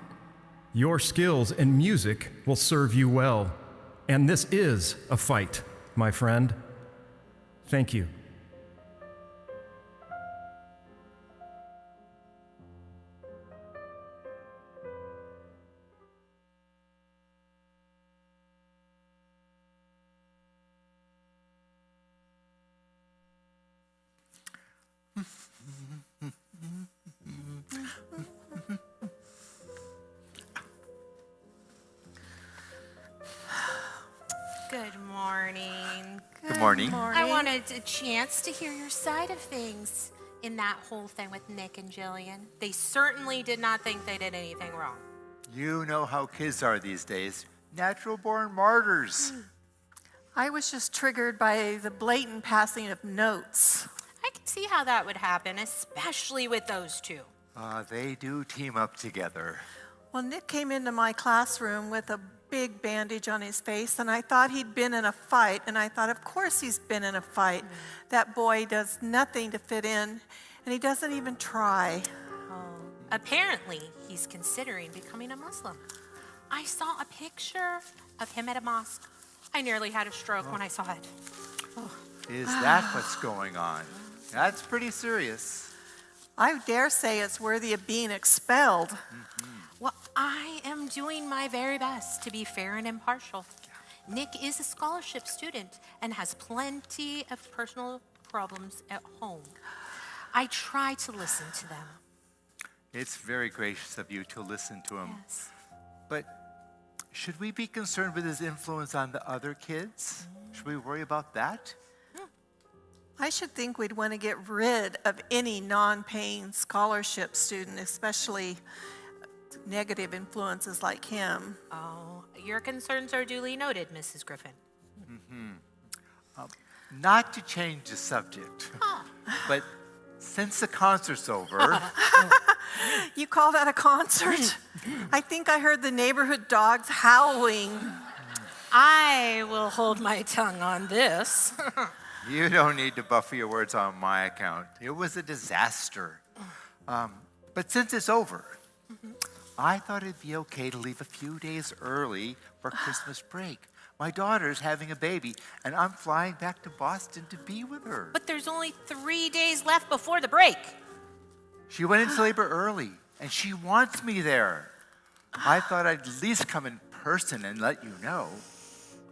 Speaker 16: Your skills in music will serve you well. And this is a fight, my friend. Thank you.
Speaker 13: Good morning.
Speaker 11: Good morning.
Speaker 13: I wanted a chance to hear your side of things in that whole thing with Nick and Jillian. They certainly did not think they did anything wrong.
Speaker 11: You know how kids are these days. Natural born martyrs.
Speaker 12: I was just triggered by the blatant passing of notes.
Speaker 13: I can see how that would happen, especially with those two.
Speaker 11: They do team up together.
Speaker 12: Well, Nick came into my classroom with a big bandage on his face, and I thought he'd been in a fight, and I thought, of course he's been in a fight. That boy does nothing to fit in, and he doesn't even try.
Speaker 13: Apparently, he's considering becoming a Muslim. I saw a picture of him at a mosque. I nearly had a stroke when I saw it.
Speaker 11: Is that what's going on? That's pretty serious.
Speaker 12: I dare say it's worthy of being expelled.
Speaker 13: Well, I am doing my very best to be fair and impartial. Nick is a scholarship student and has plenty of personal problems at home. I try to listen to them.
Speaker 11: It's very gracious of you to listen to him.
Speaker 13: Yes.
Speaker 11: But should we be concerned with his influence on the other kids? Should we worry about that?
Speaker 12: I should think we'd want to get rid of any non-paying scholarship student, especially negative influences like him.
Speaker 13: Oh, your concerns are duly noted, Mrs. Griffin.
Speaker 11: Not to change the subject, but since the concert's over,
Speaker 12: You call that a concert? I think I heard the neighborhood dogs howling.
Speaker 13: I will hold my tongue on this.
Speaker 11: you don't need to buffer your words on my account. It was a disaster. But since it's over, I thought it'd be okay to leave a few days early for Christmas break. My daughter's having a baby, and I'm flying back to Boston to be with her.
Speaker 13: But there's only 3 days left before the break.
Speaker 11: She went into labor early, and she wants me there. I thought I'd at least come in person and let you know.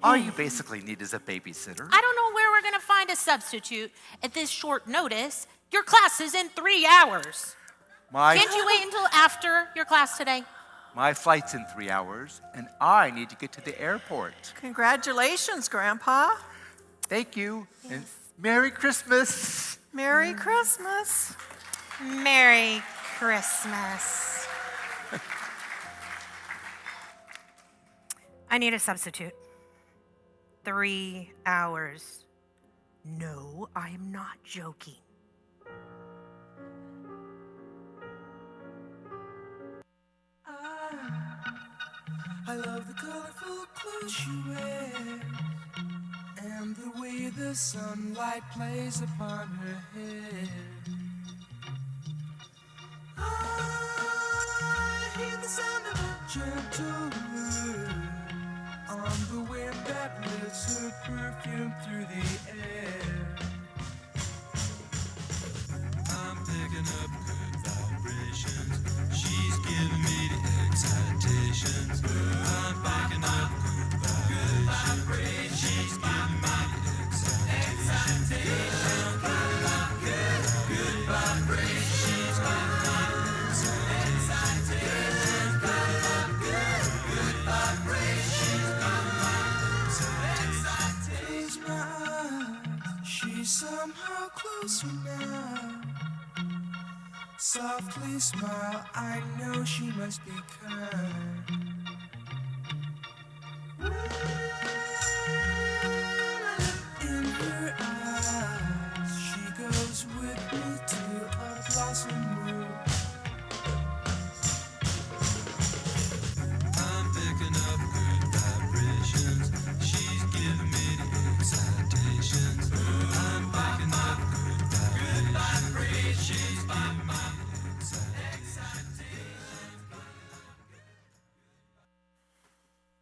Speaker 11: All you basically need is a babysitter.
Speaker 13: I don't know where we're going to find a substitute at this short notice. Your class is in 3 hours. Can't you wait until after your class today?
Speaker 11: My flight's in 3 hours, and I need to get to the airport.
Speaker 12: Congratulations, Grandpa.
Speaker 11: Thank you, and Merry Christmas.
Speaker 12: Merry Christmas.
Speaker 13: Merry Christmas. I need a substitute. 3 hours. No, I'm not joking.
Speaker 6: I love the colorful clothes she wears and the way the sunlight plays upon her hair. I hear the sound of a gentle word on the wind that lifts her perfume through the air. I'm picking up good vibrations. She's giving me the excitations. I'm picking up good vibrations. She's giving me the excitations. Good vibrations. She's giving me the excitations. Good vibrations. She's giving me the excitations. Close my eyes. She's somehow closer now. Softly smile, I know she must be kind. In her eyes, she goes with me to a blossom room. I'm picking up good vibrations. She's giving me the excitations. I'm picking up good vibrations. She's giving me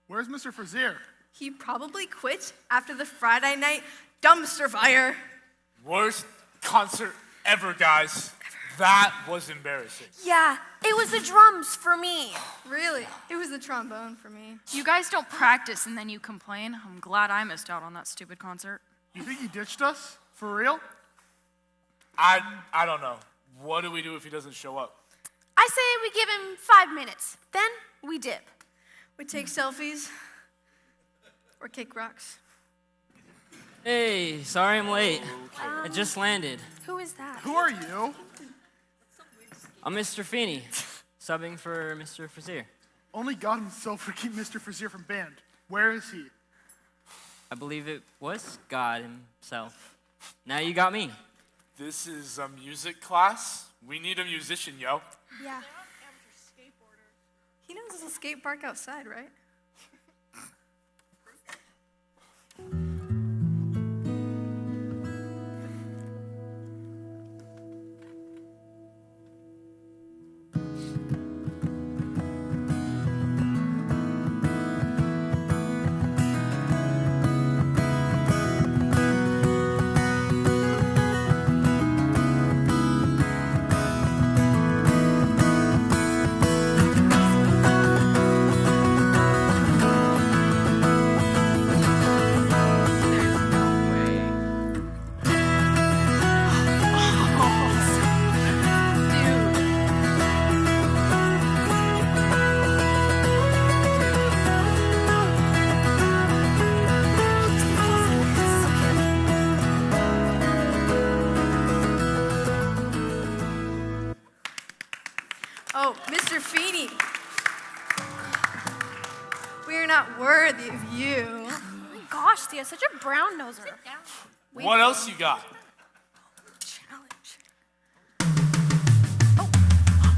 Speaker 3: Where's Mr. Frazier?
Speaker 18: He probably quit after the Friday night dumpster fire.
Speaker 8: Worst concert ever, guys. That was embarrassing.
Speaker 18: Yeah, it was the drums for me. Really? It was the trombone for me.
Speaker 5: You guys don't practice and then you complain. I'm glad I missed out on that stupid concert.
Speaker 3: You think he ditched us? For real?
Speaker 8: I don't know. What do we do if he doesn't show up?
Speaker 18: I say we give him 5 minutes. Then we dip. We take selfies or kick rocks.
Speaker 17: Hey, sorry I'm late. I just landed.
Speaker 18: Who is that?
Speaker 3: Who are you?
Speaker 17: I'm Mr. Feeney, subbing for Mr. Frazier.
Speaker 3: Only God himself would keep Mr. Frazier from band. Where is he?
Speaker 17: I believe it was God himself. Now you got me.
Speaker 8: This is a music class. We need a musician, yo.
Speaker 18: Yeah. He knows there's a skate park outside, right? Oh, Mr. Feeney. We are not worthy of you.
Speaker 10: Oh my gosh, Thea, such a brown noser.
Speaker 8: What else you got?
Speaker 10: Challenge. Oh. Oh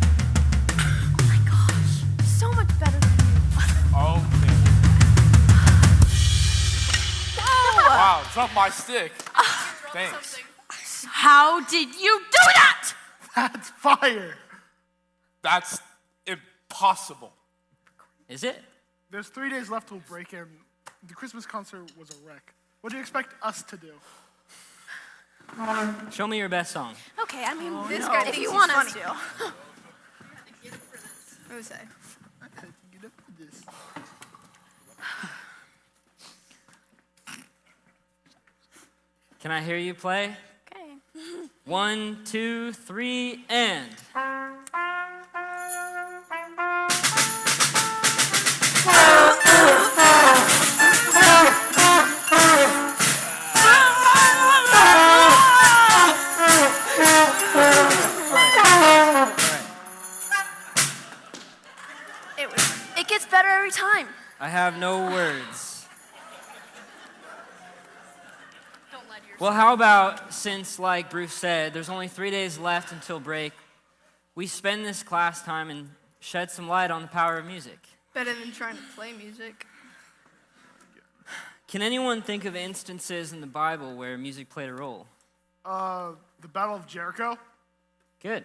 Speaker 10: my gosh, so much better than you.
Speaker 8: Okay.
Speaker 10: Whoa!
Speaker 8: Wow, drop my stick. Thanks.
Speaker 5: How did you do that?
Speaker 3: That's fire.
Speaker 8: That's impossible.
Speaker 17: Is it?
Speaker 3: There's 3 days left till break-in. The Christmas concert was a wreck. What do you expect us to do?
Speaker 17: Show me your best song.
Speaker 10: Okay, I mean,
Speaker 18: This guy
Speaker 10: if
Speaker 18: thinks
Speaker 10: you
Speaker 18: he's
Speaker 10: want
Speaker 18: funny.
Speaker 10: us to.
Speaker 18: What was I?
Speaker 3: I had to get up for this.
Speaker 17: Can I hear you play?
Speaker 10: Okay.
Speaker 17: 1, 2, 3, and. I have no words. Well, how about, since, like Bruce said, there's only 3 days left until break, we spend this class time and shed some light on the power of music.
Speaker 18: Better than trying to play music.
Speaker 17: Can anyone think of instances in the Bible where music played a role?
Speaker 19: The Battle of Jericho.
Speaker 17: Good.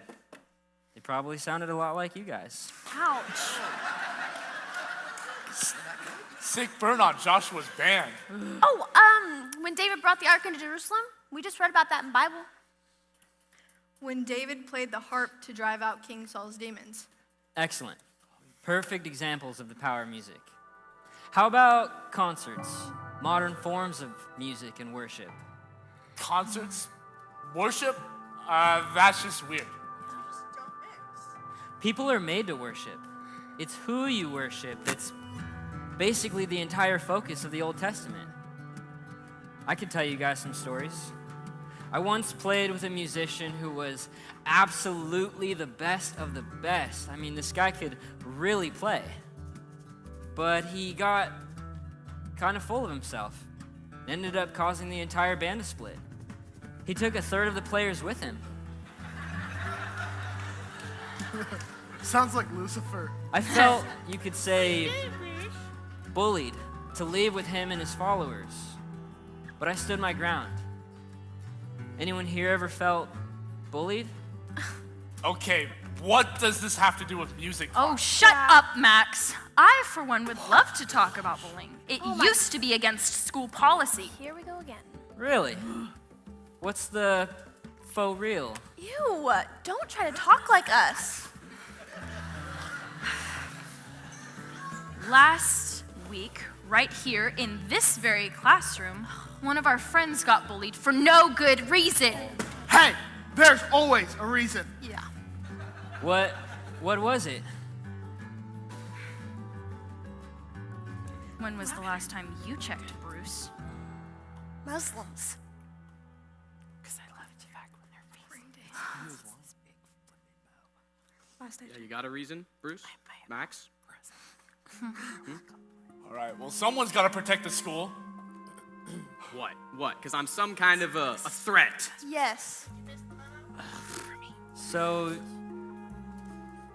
Speaker 17: They probably sounded a lot like you guys.
Speaker 18: Ouch.
Speaker 8: Sick burn on Joshua's band.
Speaker 18: Oh, when David brought the ark into Jerusalem, we just read about that in the Bible. When David played the harp to drive out King Saul's demons.
Speaker 17: Excellent. Perfect examples of the power of music. How about concerts? Modern forms of music and worship.
Speaker 8: Concerts? Worship? That's just weird.
Speaker 17: People are made to worship. It's who you worship that's basically the entire focus of the Old Testament. I could tell you guys some stories. I once played with a musician who was absolutely the best of the best. I mean, this guy could really play. But he got kind of full of himself. Ended up causing the entire band to split. He took a third of the players with him.
Speaker 19: Sounds like Lucifer.
Speaker 17: I felt, you could say, bullied to leave with him and his followers. But I stood my ground. Anyone here ever felt bullied?
Speaker 8: Okay, what does this have to do with music?
Speaker 5: Oh, shut up, Max. I, for one, would love to talk about bullying. It used to be against school policy.
Speaker 18: Here we go again.
Speaker 17: Really? What's the faux real?
Speaker 18: Ew, don't try to talk like us.
Speaker 5: Last week, right here in this very classroom, one of our friends got bullied for no good reason.
Speaker 19: Hey, there's always a reason.
Speaker 18: Yeah.
Speaker 17: What was it?
Speaker 5: When was the last time you checked, Bruce?
Speaker 18: Muslims.
Speaker 5: Because I left you back when they're
Speaker 18: Last night.
Speaker 7: Yeah, you got a reason, Bruce? Max?
Speaker 8: All right, well, someone's got to protect the school.
Speaker 7: What? Because I'm some kind of a threat.
Speaker 18: Yes.
Speaker 17: So,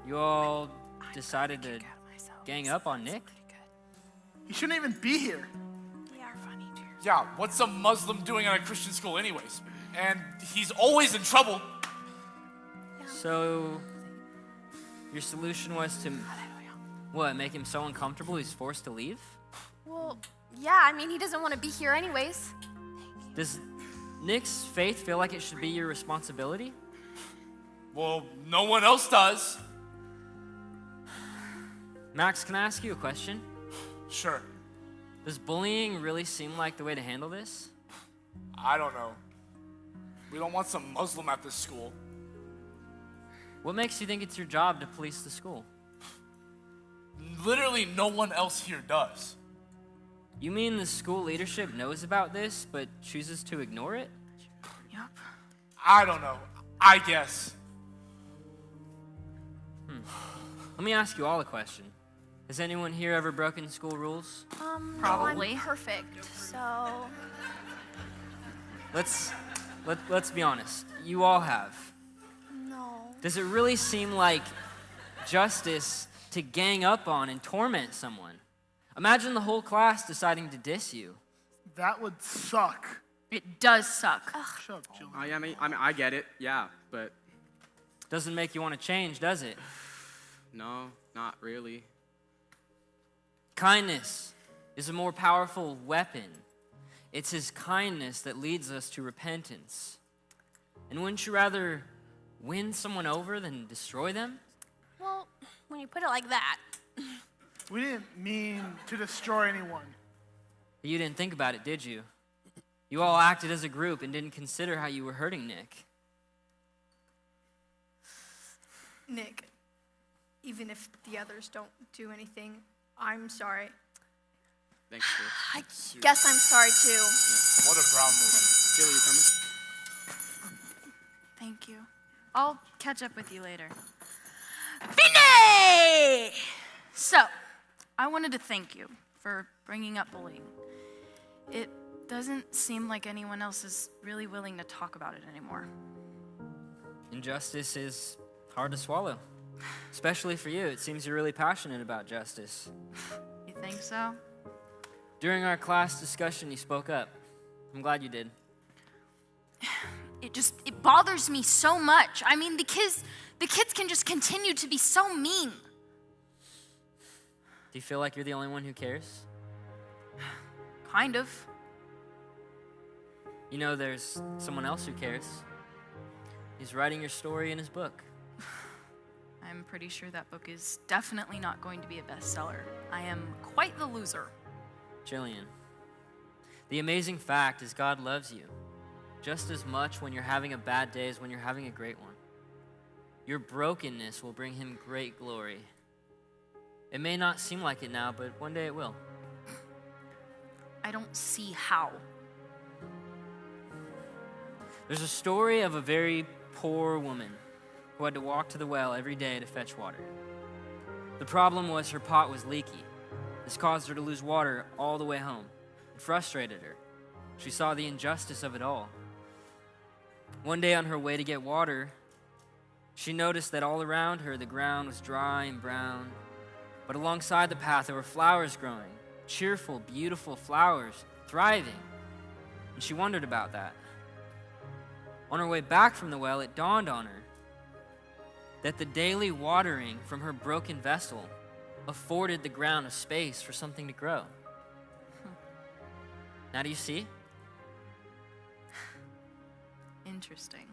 Speaker 17: you all decided to gang up on Nick?
Speaker 19: He shouldn't even be here.
Speaker 8: Yeah, what's a Muslim doing at a Christian school anyways? And he's always in trouble.
Speaker 17: So, your solution was to, what, make him so uncomfortable he's forced to leave?
Speaker 18: Well, yeah, I mean, he doesn't want to be here anyways.
Speaker 17: Does Nick's faith feel like it should be your responsibility?
Speaker 8: Well, no one else does.
Speaker 17: Max, can I ask you a question?
Speaker 8: Sure.
Speaker 17: Does bullying really seem like the way to handle this?
Speaker 8: I don't know. We don't want some Muslim at this school.
Speaker 17: What makes you think it's your job to police the school?
Speaker 8: Literally no one else here does.
Speaker 17: You mean the school leadership knows about this, but chooses to ignore it?
Speaker 5: Yep.
Speaker 8: I don't know. I guess.
Speaker 17: Let me ask you all a question. Has anyone here ever broken school rules?
Speaker 5: Probably.
Speaker 18: No, I'm perfect, so.
Speaker 17: Let's be honest. You all have.
Speaker 18: No.
Speaker 17: Does it really seem like justice to gang up on and torment someone? Imagine the whole class deciding to diss you.
Speaker 19: That would suck.
Speaker 5: It does suck.
Speaker 19: Shut up, Jill.
Speaker 7: I mean, I get it, yeah, but
Speaker 17: Doesn't make you want to change, does it?
Speaker 7: no, not really.
Speaker 17: Kindness is a more powerful weapon. It's his kindness that leads us to repentance. And wouldn't you rather win someone over than destroy them?
Speaker 18: Well, when you put it like that.
Speaker 19: We didn't mean to destroy anyone.
Speaker 17: You didn't think about it, did you? You all acted as a group and didn't consider how you were hurting Nick.
Speaker 18: Nick, even if the others don't do anything, I'm sorry.
Speaker 7: Thanks, Bruce.
Speaker 18: I guess I'm sorry too.
Speaker 8: What a brown move.
Speaker 7: Jill, you coming?
Speaker 5: Thank you. I'll catch up with you later. Fine! So, I wanted to thank you
Speaker 20: for bringing up bullying. It doesn't seem like anyone else is really willing to talk about it anymore.
Speaker 17: Injustice is hard to swallow, especially for you. It seems you're really passionate about justice.
Speaker 20: You think so?
Speaker 17: During our class discussion, you spoke up. I'm glad you did.
Speaker 5: It bothers me so much. I mean, the kids can just continue to be so mean.
Speaker 17: Do you feel like you're the only one who cares?
Speaker 20: Kind of.
Speaker 17: You know, there's someone else who cares. He's writing your story in his book.
Speaker 20: I'm pretty sure that book is definitely not going to be a bestseller. I am quite the loser.
Speaker 17: Jillian, the amazing fact is God loves you just as much when you're having a bad day as when you're having a great one. Your brokenness will bring him great glory. It may not seem like it now, but one day it will.
Speaker 20: I don't see how.
Speaker 17: There's a story of a very poor woman who had to walk to the well every day to fetch water. The problem was her pot was leaky. This caused her to lose water all the way home. It frustrated her. She saw the injustice of it all. One day on her way to get water, she noticed that all around her the ground was dry and brown, but alongside the path there were flowers growing, cheerful, beautiful flowers, thriving. And she wondered about that. On her way back from the well, it dawned on her that the daily watering from her broken vessel afforded the ground a space for something to grow. Now do you see?
Speaker 20: Interesting.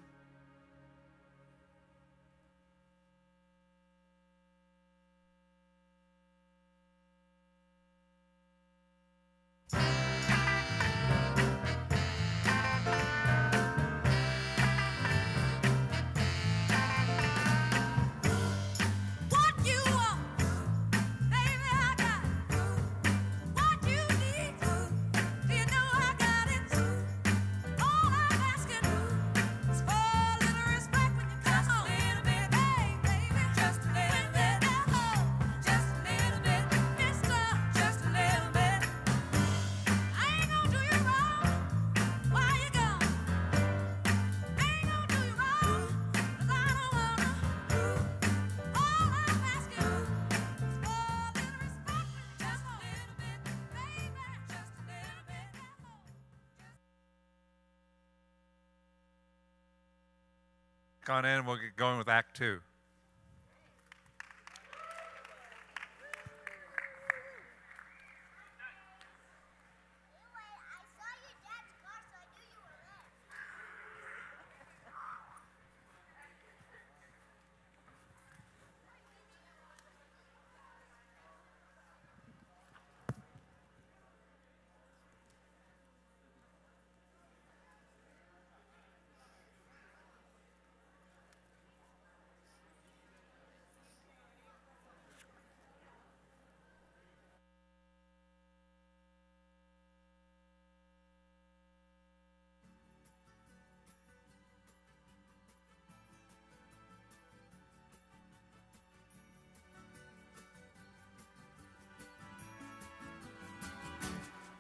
Speaker 1: On in, we'll get going with Act 2.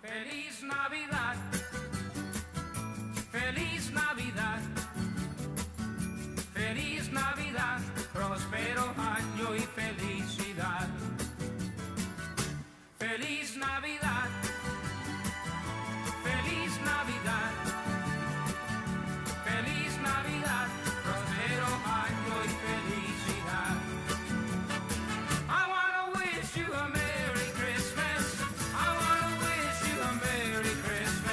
Speaker 6: Feliz Navidad, Feliz Navidad, Feliz Navidad, próspero año y felicidad. Feliz Navidad, Feliz Navidad, Feliz Navidad, próspero año y felicidad. I wanna wish you a Merry Christmas. I wanna wish you a Merry Christmas.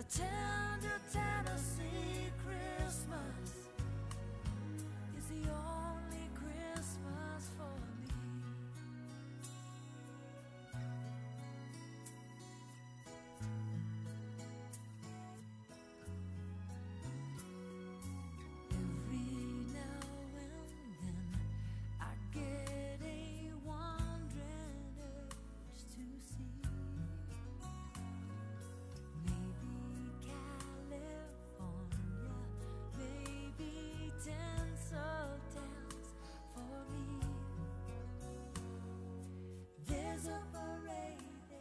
Speaker 6: tender Tennessee Christmas is the only Christmas for me. Every now and then I get a wandering urge to see maybe California, maybe tinsel towns for me. There's a parade there.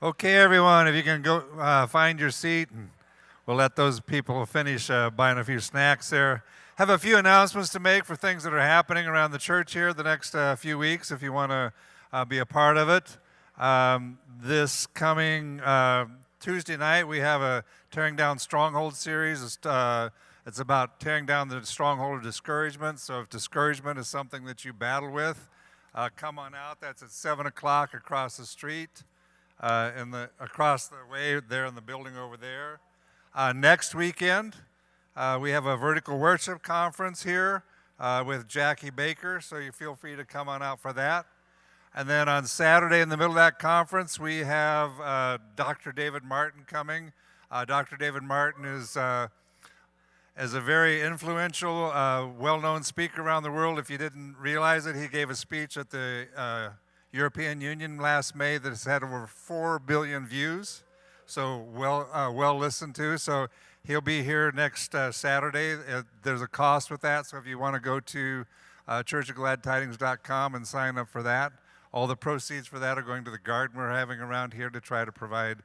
Speaker 1: Okay, everyone, if you can go find your seat, and we'll let those people finish buying a few snacks there. Have a few announcements to make for things that are happening around the church here the next few weeks if you want to be a part of it. This coming Tuesday night, we have a Tearing Down Stronghold series. It's about tearing down the stronghold of discouragement. So if discouragement is something that you battle with, come on out. That's at 7 o'clock across the street. Across the way there in the building over there. Next weekend, we have a vertical worship conference here with Jackie Baker, so you feel free to come on out for that. And then on Saturday in the middle of that conference, we have Dr. David Martin coming. Dr. David Martin is a very influential, well-known speaker around the world. If you didn't realize it, he gave a speech at the European Union last May that has had over 4 billion views, so well listened to. So he'll be here next Saturday. There's a cost with that, so if you want to go to churchofgladtidings.com and sign up for that. All the proceeds for that are going to the garden we're having around here to try to provide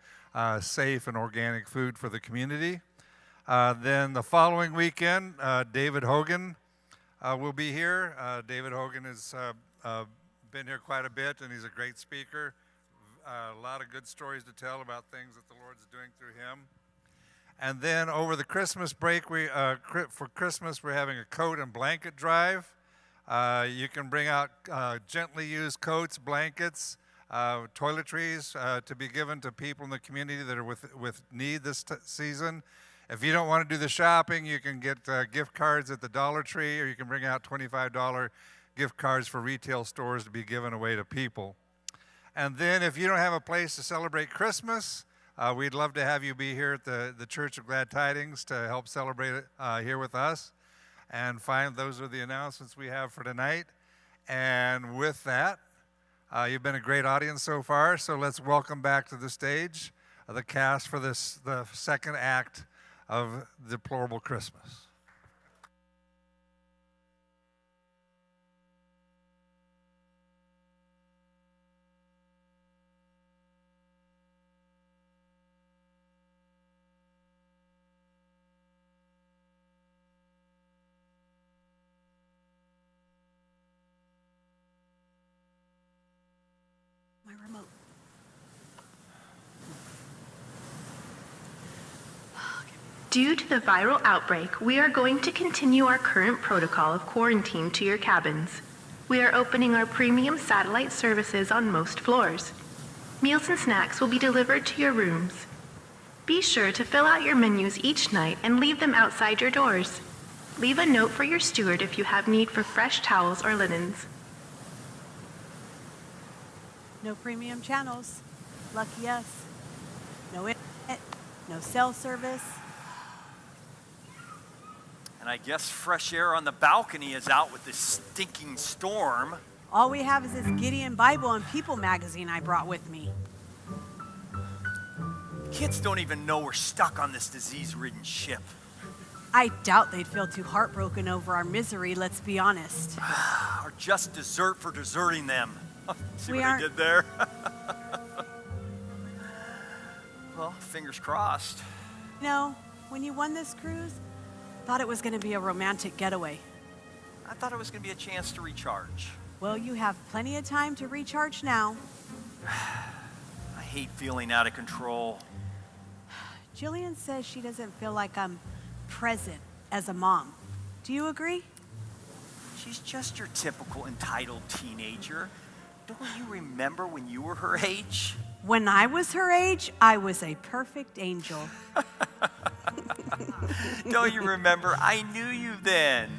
Speaker 1: safe and organic food for the community. Then the following weekend, David Hogan will be here. David Hogan is been here quite a bit, and he's a great speaker. A lot of good stories to tell about things that the Lord's doing through him. And then over the Christmas break, for Christmas, we're having a coat and blanket drive. You can bring out gently used coats, blankets, toiletries to be given to people in the community that are with need this season. If you don't want to do the shopping, you can get gift cards at the Dollar Tree, or you can bring out $25 gift cards for retail stores to be given away to people. And then if you don't have a place to celebrate Christmas, we'd love to have you be here at the Church of Glad Tidings to help celebrate it here with us. And those are the announcements we have for tonight. And with that, you've been a great audience so far, so let's welcome back to the stage the cast for the second act of Deployable Christmas.
Speaker 4: My remote.
Speaker 21: Due to the viral outbreak, we are going to continue our current protocol of quarantine to your cabins. We are opening our premium satellite services on most floors. Meals and snacks will be delivered to your rooms. Be sure to fill out your menus each night and leave them outside your doors. Leave a note for your steward if you have need for fresh towels or linens.
Speaker 4: No premium channels. Lucky us. No internet, no cell service.
Speaker 2: And I guess fresh air on the balcony is out with this stinking storm.
Speaker 4: All we have is this Gideon Bible and People magazine I brought with me.
Speaker 2: Kids don't even know we're stuck on this disease-ridden ship.
Speaker 4: I doubt they'd feel too heartbroken over our misery, let's be honest.
Speaker 2: Or just dessert for deserting them. See
Speaker 4: We
Speaker 2: what I
Speaker 4: aren't-
Speaker 2: did there? Well, fingers crossed.
Speaker 4: No, when you won this cruise, thought it was going to be a romantic getaway.
Speaker 2: I thought it was going to be a chance to recharge.
Speaker 4: Well, you have plenty of time to recharge now.
Speaker 2: I hate feeling out of control.
Speaker 4: Jillian says she doesn't feel like I'm present as a mom. Do you agree?
Speaker 2: She's just your typical entitled teenager. Don't you remember when you were her age?
Speaker 4: When I was her age, I was a perfect angel.
Speaker 2: Don't you remember? I knew you then.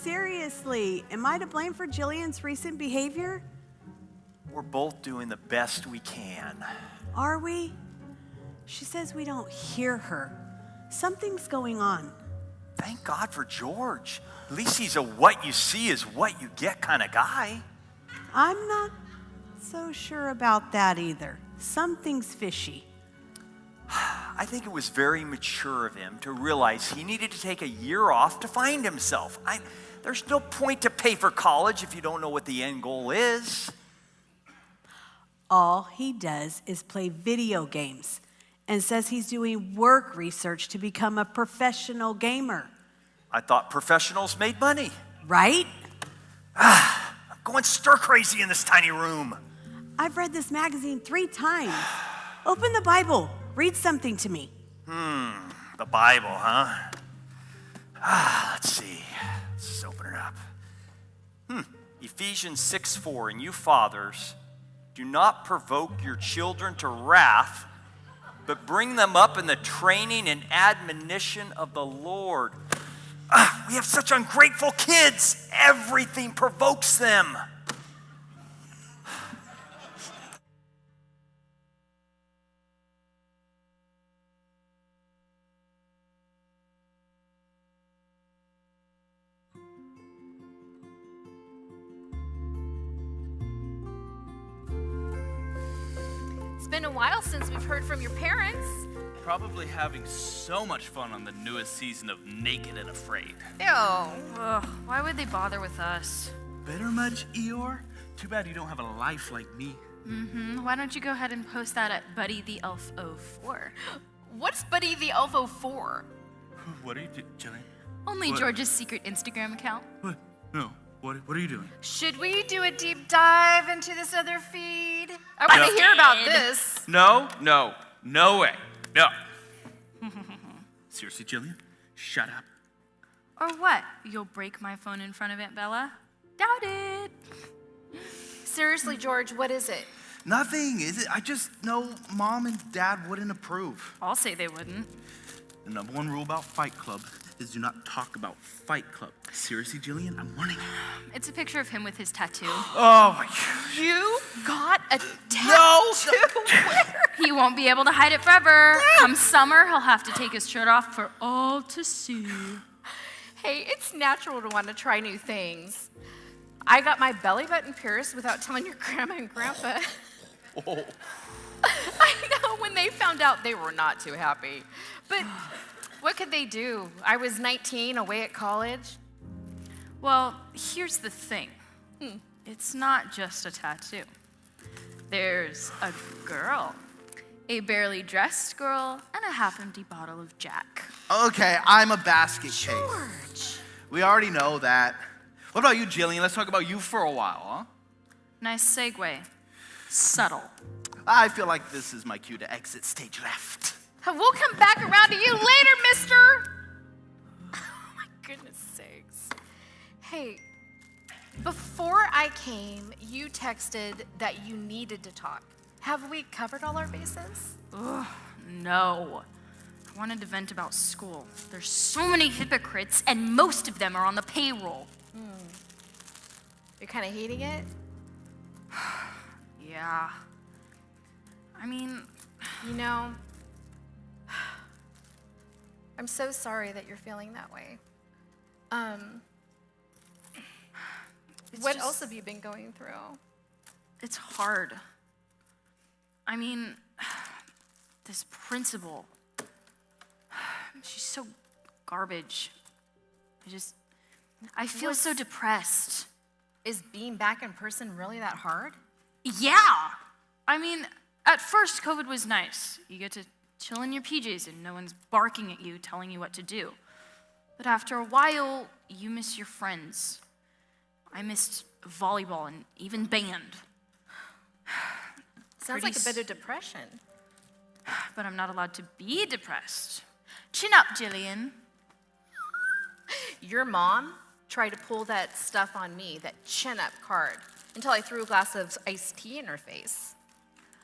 Speaker 4: Seriously, am I to blame for Jillian's recent behavior?
Speaker 2: We're both doing the best we can.
Speaker 4: Are we? She says we don't hear her. Something's going on.
Speaker 2: Thank God for George. At least he's a what you see is what you get kind of guy.
Speaker 4: I'm not so sure about that either. Something's fishy.
Speaker 2: I think it was very mature of him to realize he needed to take a year off to find himself. There's no point to pay for college if you don't know what the end goal is.
Speaker 4: All he does is play video games and says he's doing work research to become a professional gamer.
Speaker 2: I thought professionals made money.
Speaker 4: Right?
Speaker 2: I'm going stir crazy in this tiny room.
Speaker 4: I've read this magazine 3 times. Open the Bible. Read something to me.
Speaker 2: The Bible, huh? Let's see. Let's just open it up. Ephesians 6:4, and you fathers, do not provoke your children to wrath, but bring them up in the training and admonition of the Lord. We have such ungrateful kids. Everything provokes them.
Speaker 5: It's been a while since we've heard from your parents.
Speaker 3: Probably having so much fun on the newest season of Naked and Afraid.
Speaker 20: Ew. Ugh, why would they bother with us?
Speaker 3: Better much, Eeyore? Too bad you don't have a life like me.
Speaker 20: Why don't you go ahead and post that at Buddy the Elf 04? What's Buddy the Elf 04?
Speaker 3: What are you doing, Jillian?
Speaker 20: Only
Speaker 3: What?
Speaker 20: George's secret Instagram account.
Speaker 3: What? No. What are you doing?
Speaker 9: Should we do a deep dive into this other feed? I want to hear about this.
Speaker 3: No way. No. Seriously, Jillian? Shut up.
Speaker 20: Or what? You'll break my phone in front of Aunt Bella? Doubt it.
Speaker 10: Seriously, George, what is it?
Speaker 3: Nothing, is it? I just know Mom and Dad wouldn't approve.
Speaker 20: I'll say they wouldn't.
Speaker 3: The number one rule about Fight Club is do not talk about Fight Club. Seriously, Jillian, I'm warning you.
Speaker 20: It's a picture of him with his tattoo.
Speaker 3: Oh my God.
Speaker 20: You got a tattoo? Where? He won't be able to hide it forever. Come summer, he'll have to take his shirt off for all to see.
Speaker 10: Hey, it's natural to want to try new things. I got my belly button pierced without telling your grandma and grandpa.
Speaker 3: Oh.
Speaker 10: I know, when they found out, they were not too happy. But what could they do? I was 19, away at college.
Speaker 20: Well, here's the thing. It's not just a tattoo. There's a girl, a barely dressed girl, and a half-empty bottle of Jack.
Speaker 3: Okay, I'm a basket case.
Speaker 10: George.
Speaker 3: We already know that. What about you, Jillian? Let's talk about you for a while, huh?
Speaker 20: Nice segue. Subtle.
Speaker 3: I feel like this is my cue to exit stage left.
Speaker 10: We'll come back around to you later, mister. Oh, my goodness sakes. Hey, before I came, you texted that you needed to talk. Have we covered all our bases?
Speaker 20: Ugh, no. I wanted to vent about school. There's so many hypocrites, and most of them are on the payroll.
Speaker 10: You're kind of hating it?
Speaker 20: Yeah. I mean,
Speaker 10: you know, I'm so sorry that you're feeling that way.
Speaker 9: What else have you been going through?
Speaker 20: It's hard. I mean, this principal, she's so garbage. I feel so depressed.
Speaker 9: Is being back in person really that hard?
Speaker 20: Yeah. I mean, at first, COVID was nice. You get to chill in your PJs and no one's barking at you, telling you what to do. But after a while, you miss your friends. I missed volleyball and even band.
Speaker 9: Sounds like a bit of depression.
Speaker 20: But I'm not allowed to be depressed. Chin up, Jillian.
Speaker 9: Your mom tried to pull that stuff on me, that chin up card, until I threw a glass of iced tea in her face.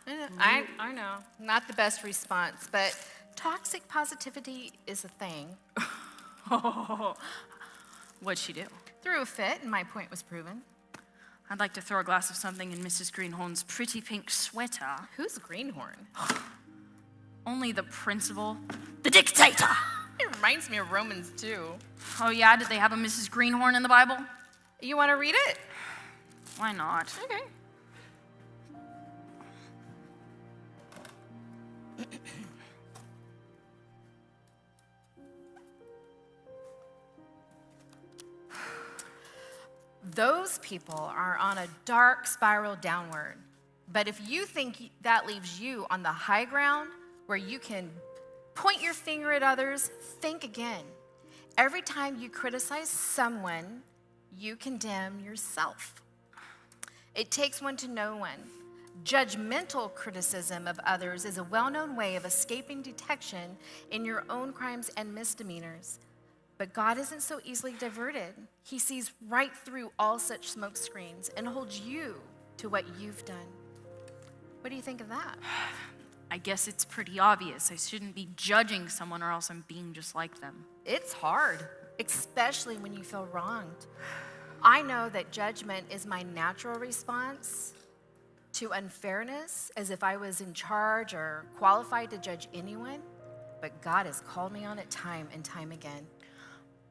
Speaker 9: I know, not the best response, but toxic positivity is a thing.
Speaker 20: What'd she do?
Speaker 9: Threw a fit, and my point was proven.
Speaker 20: I'd like to throw a glass of something in Mrs. Greenhorn's pretty pink sweater.
Speaker 9: Who's Greenhorn?
Speaker 20: Only the principal. The dictator!
Speaker 9: It reminds me of Romans 2.
Speaker 20: Oh yeah, did they have a Mrs. Greenhorn in the Bible?
Speaker 9: You want to read it?
Speaker 20: Why not?
Speaker 9: Okay. Those people are on a dark spiral downward. But if you think that leaves you on the high ground where you can point your finger at others, think again. Every time you criticize someone, you condemn yourself. It takes one to know one. Judgmental criticism of others is a well-known way of escaping detection in your own crimes and misdemeanors. But God isn't so easily diverted. He sees right through all such smoke screens and holds you to what you've done. What do you think of that?
Speaker 20: I guess it's pretty obvious. I shouldn't be judging someone or else I'm being just like them.
Speaker 9: It's hard, especially when you feel wronged. I know that judgment is my natural response to unfairness, as if I was in charge or qualified to judge anyone, but God has called me on it time and time again.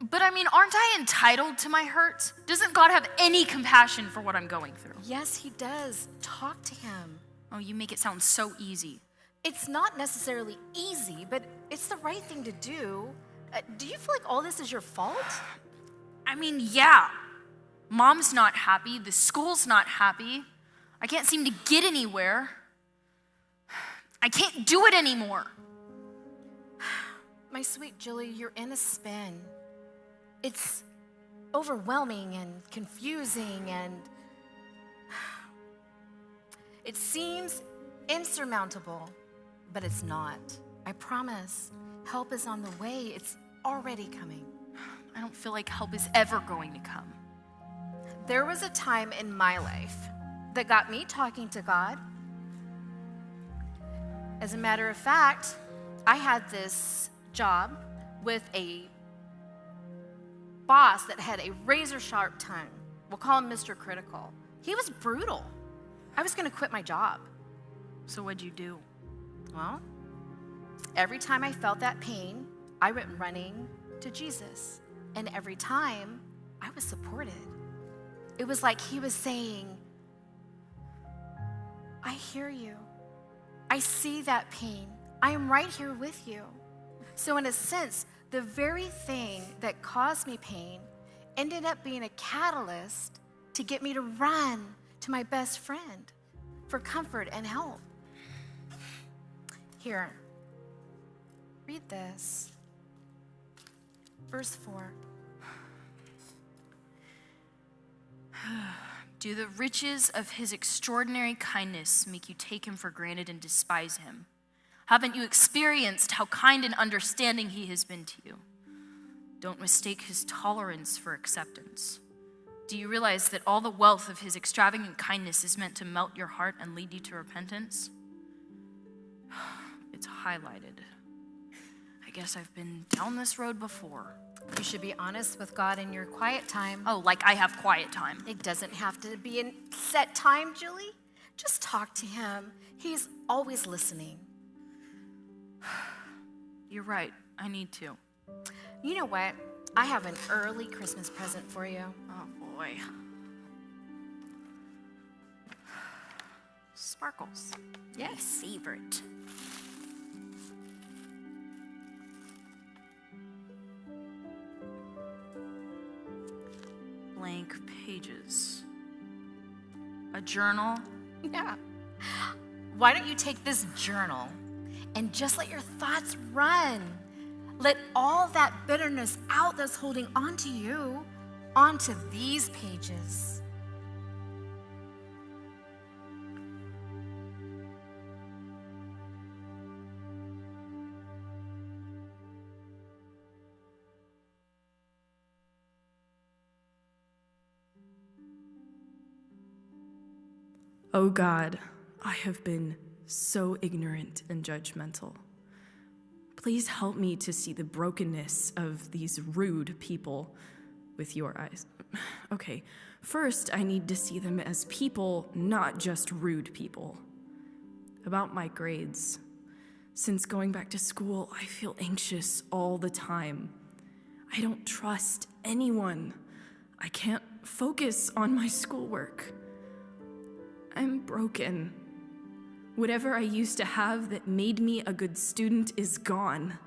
Speaker 20: But I mean, aren't I entitled to my hurts? Doesn't God have any compassion for what I'm going through?
Speaker 9: Yes, he does. Talk to him.
Speaker 20: Oh, you make it sound so easy.
Speaker 9: It's not necessarily easy, but it's the right thing to do. Do you feel like all this is your fault?
Speaker 20: I mean, yeah. Mom's not happy. The school's not happy. I can't seem to get anywhere. I can't do it anymore.
Speaker 9: My sweet Jilly, you're in a spin. It's overwhelming and confusing, and it seems insurmountable, but it's not. I promise. Help is on the way. It's already coming.
Speaker 20: I don't feel like help is ever going to come.
Speaker 9: There was a time in my life that got me talking to God. As a matter of fact, I had this job with a boss that had a razor-sharp tongue. We'll call him Mr. Critical. He was brutal. I was going to quit my job.
Speaker 20: So what'd you do?
Speaker 9: Well, every time I felt that pain, I went running to Jesus. And every time, I was supported. It was like he was saying, I hear you. I see that pain. I am right here with you. So in a sense, the very thing that caused me pain ended up being a catalyst to get me to run to my best friend for comfort and help. Here, read this. Verse 4.
Speaker 20: Do the riches of his extraordinary kindness make you take him for granted and despise him? Haven't you experienced how kind and understanding he has been to you? Don't mistake his tolerance for acceptance. Do you realize that all the wealth of his extravagant kindness is meant to melt your heart and lead you to repentance? It's highlighted. I guess I've been down this road before.
Speaker 9: You should be honest with God in your quiet time.
Speaker 20: Oh, like I have quiet time.
Speaker 9: It doesn't have to be a set time, Julie. Just talk to him. He's always listening.
Speaker 20: You're right. I need to.
Speaker 9: You know what? I have an early Christmas present for you.
Speaker 20: Oh, boy. Sparkles.
Speaker 5: Yes.
Speaker 20: My favorite. Blank pages. A journal.
Speaker 9: Yeah. Why don't you take this journal and just let your thoughts run? Let all that bitterness out that's holding onto you onto these pages.
Speaker 14: Oh God, I have been so ignorant and judgmental. Please help me to see the brokenness of these rude people with your eyes. Okay, first I need to see them as people, not just rude people. About my grades. Since going back to school, I feel anxious all the time. I don't trust anyone. I can't focus on my schoolwork. I'm broken. Whatever I used to have that made me a good student is gone.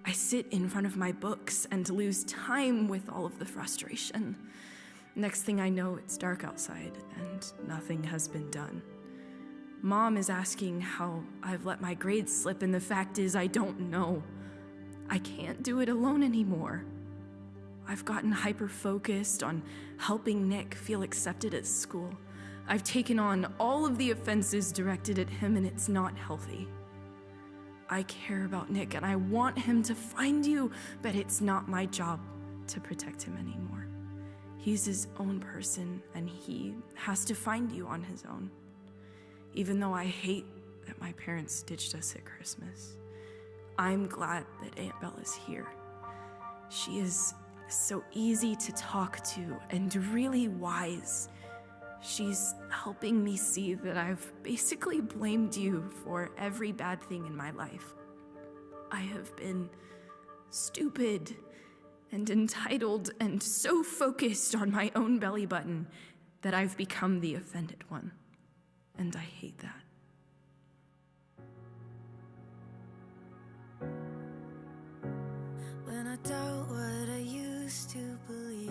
Speaker 14: I sit in front of my books and lose time with all of the frustration. Next thing I know, it's dark outside and nothing has been done. Mom is asking how I've let my grades slip, and the fact is I don't know. I can't do it alone anymore. I've gotten hyper-focused on helping Nick feel accepted at school. I've taken on all of the offenses directed at him, and it's not healthy. I care about Nick, and I want him to find you, but it's not my job to protect him anymore. He's his own person, and he has to find you on his own. Even though I hate that my parents ditched us at Christmas, I'm glad that Aunt Bella's here. She is so easy to talk to and really wise. She's helping me see that I've basically blamed you for every bad thing in my life. I have been stupid and entitled and so focused on my own belly button that I've become the offended one. And I hate that.
Speaker 22: When I doubt what I used to believe,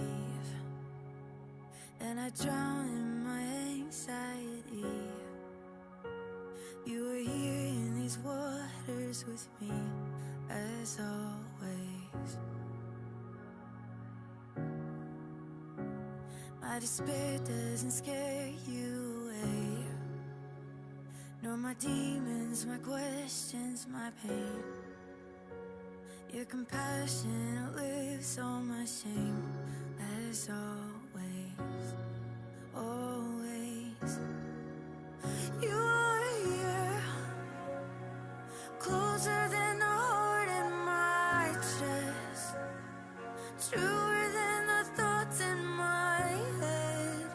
Speaker 22: and I drown in my anxiety, you were here in these waters with me, as always. My despair doesn't scare you away, nor my demons, my questions, my pain. Your compassion outlives all my shame, as always, always. You are here, closer than a heart in my chest, truer than the thoughts in my head.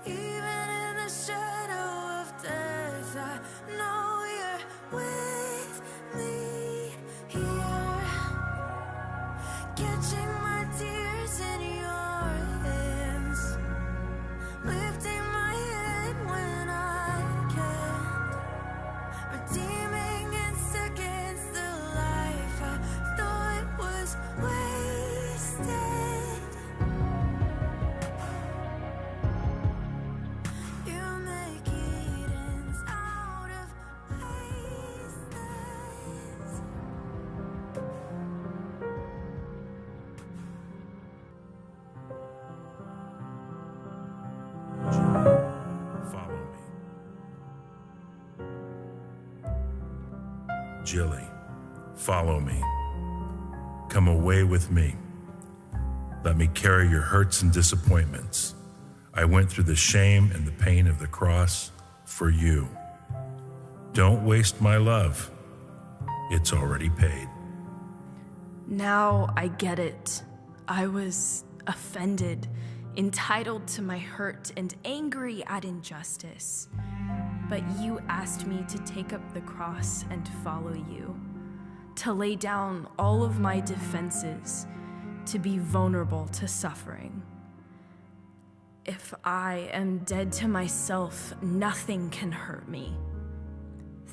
Speaker 22: Even in the shadow of death, I know you're with me here, catching my tears in your hands, lifting my head when I can't, redeeming in seconds the life I thought was wasted. You make Edens out of wastelands.
Speaker 23: Follow me. Jilly, follow me. Come away with me. Let me carry your hurts and disappointments. I went through the shame and the pain of the cross for you. Don't waste my love. It's already paid.
Speaker 14: Now I get it. I was offended, entitled to my hurt, and angry at injustice. But you asked me to take up the cross and follow you, to lay down all of my defenses, to be vulnerable to suffering. If I am dead to myself, nothing can hurt me.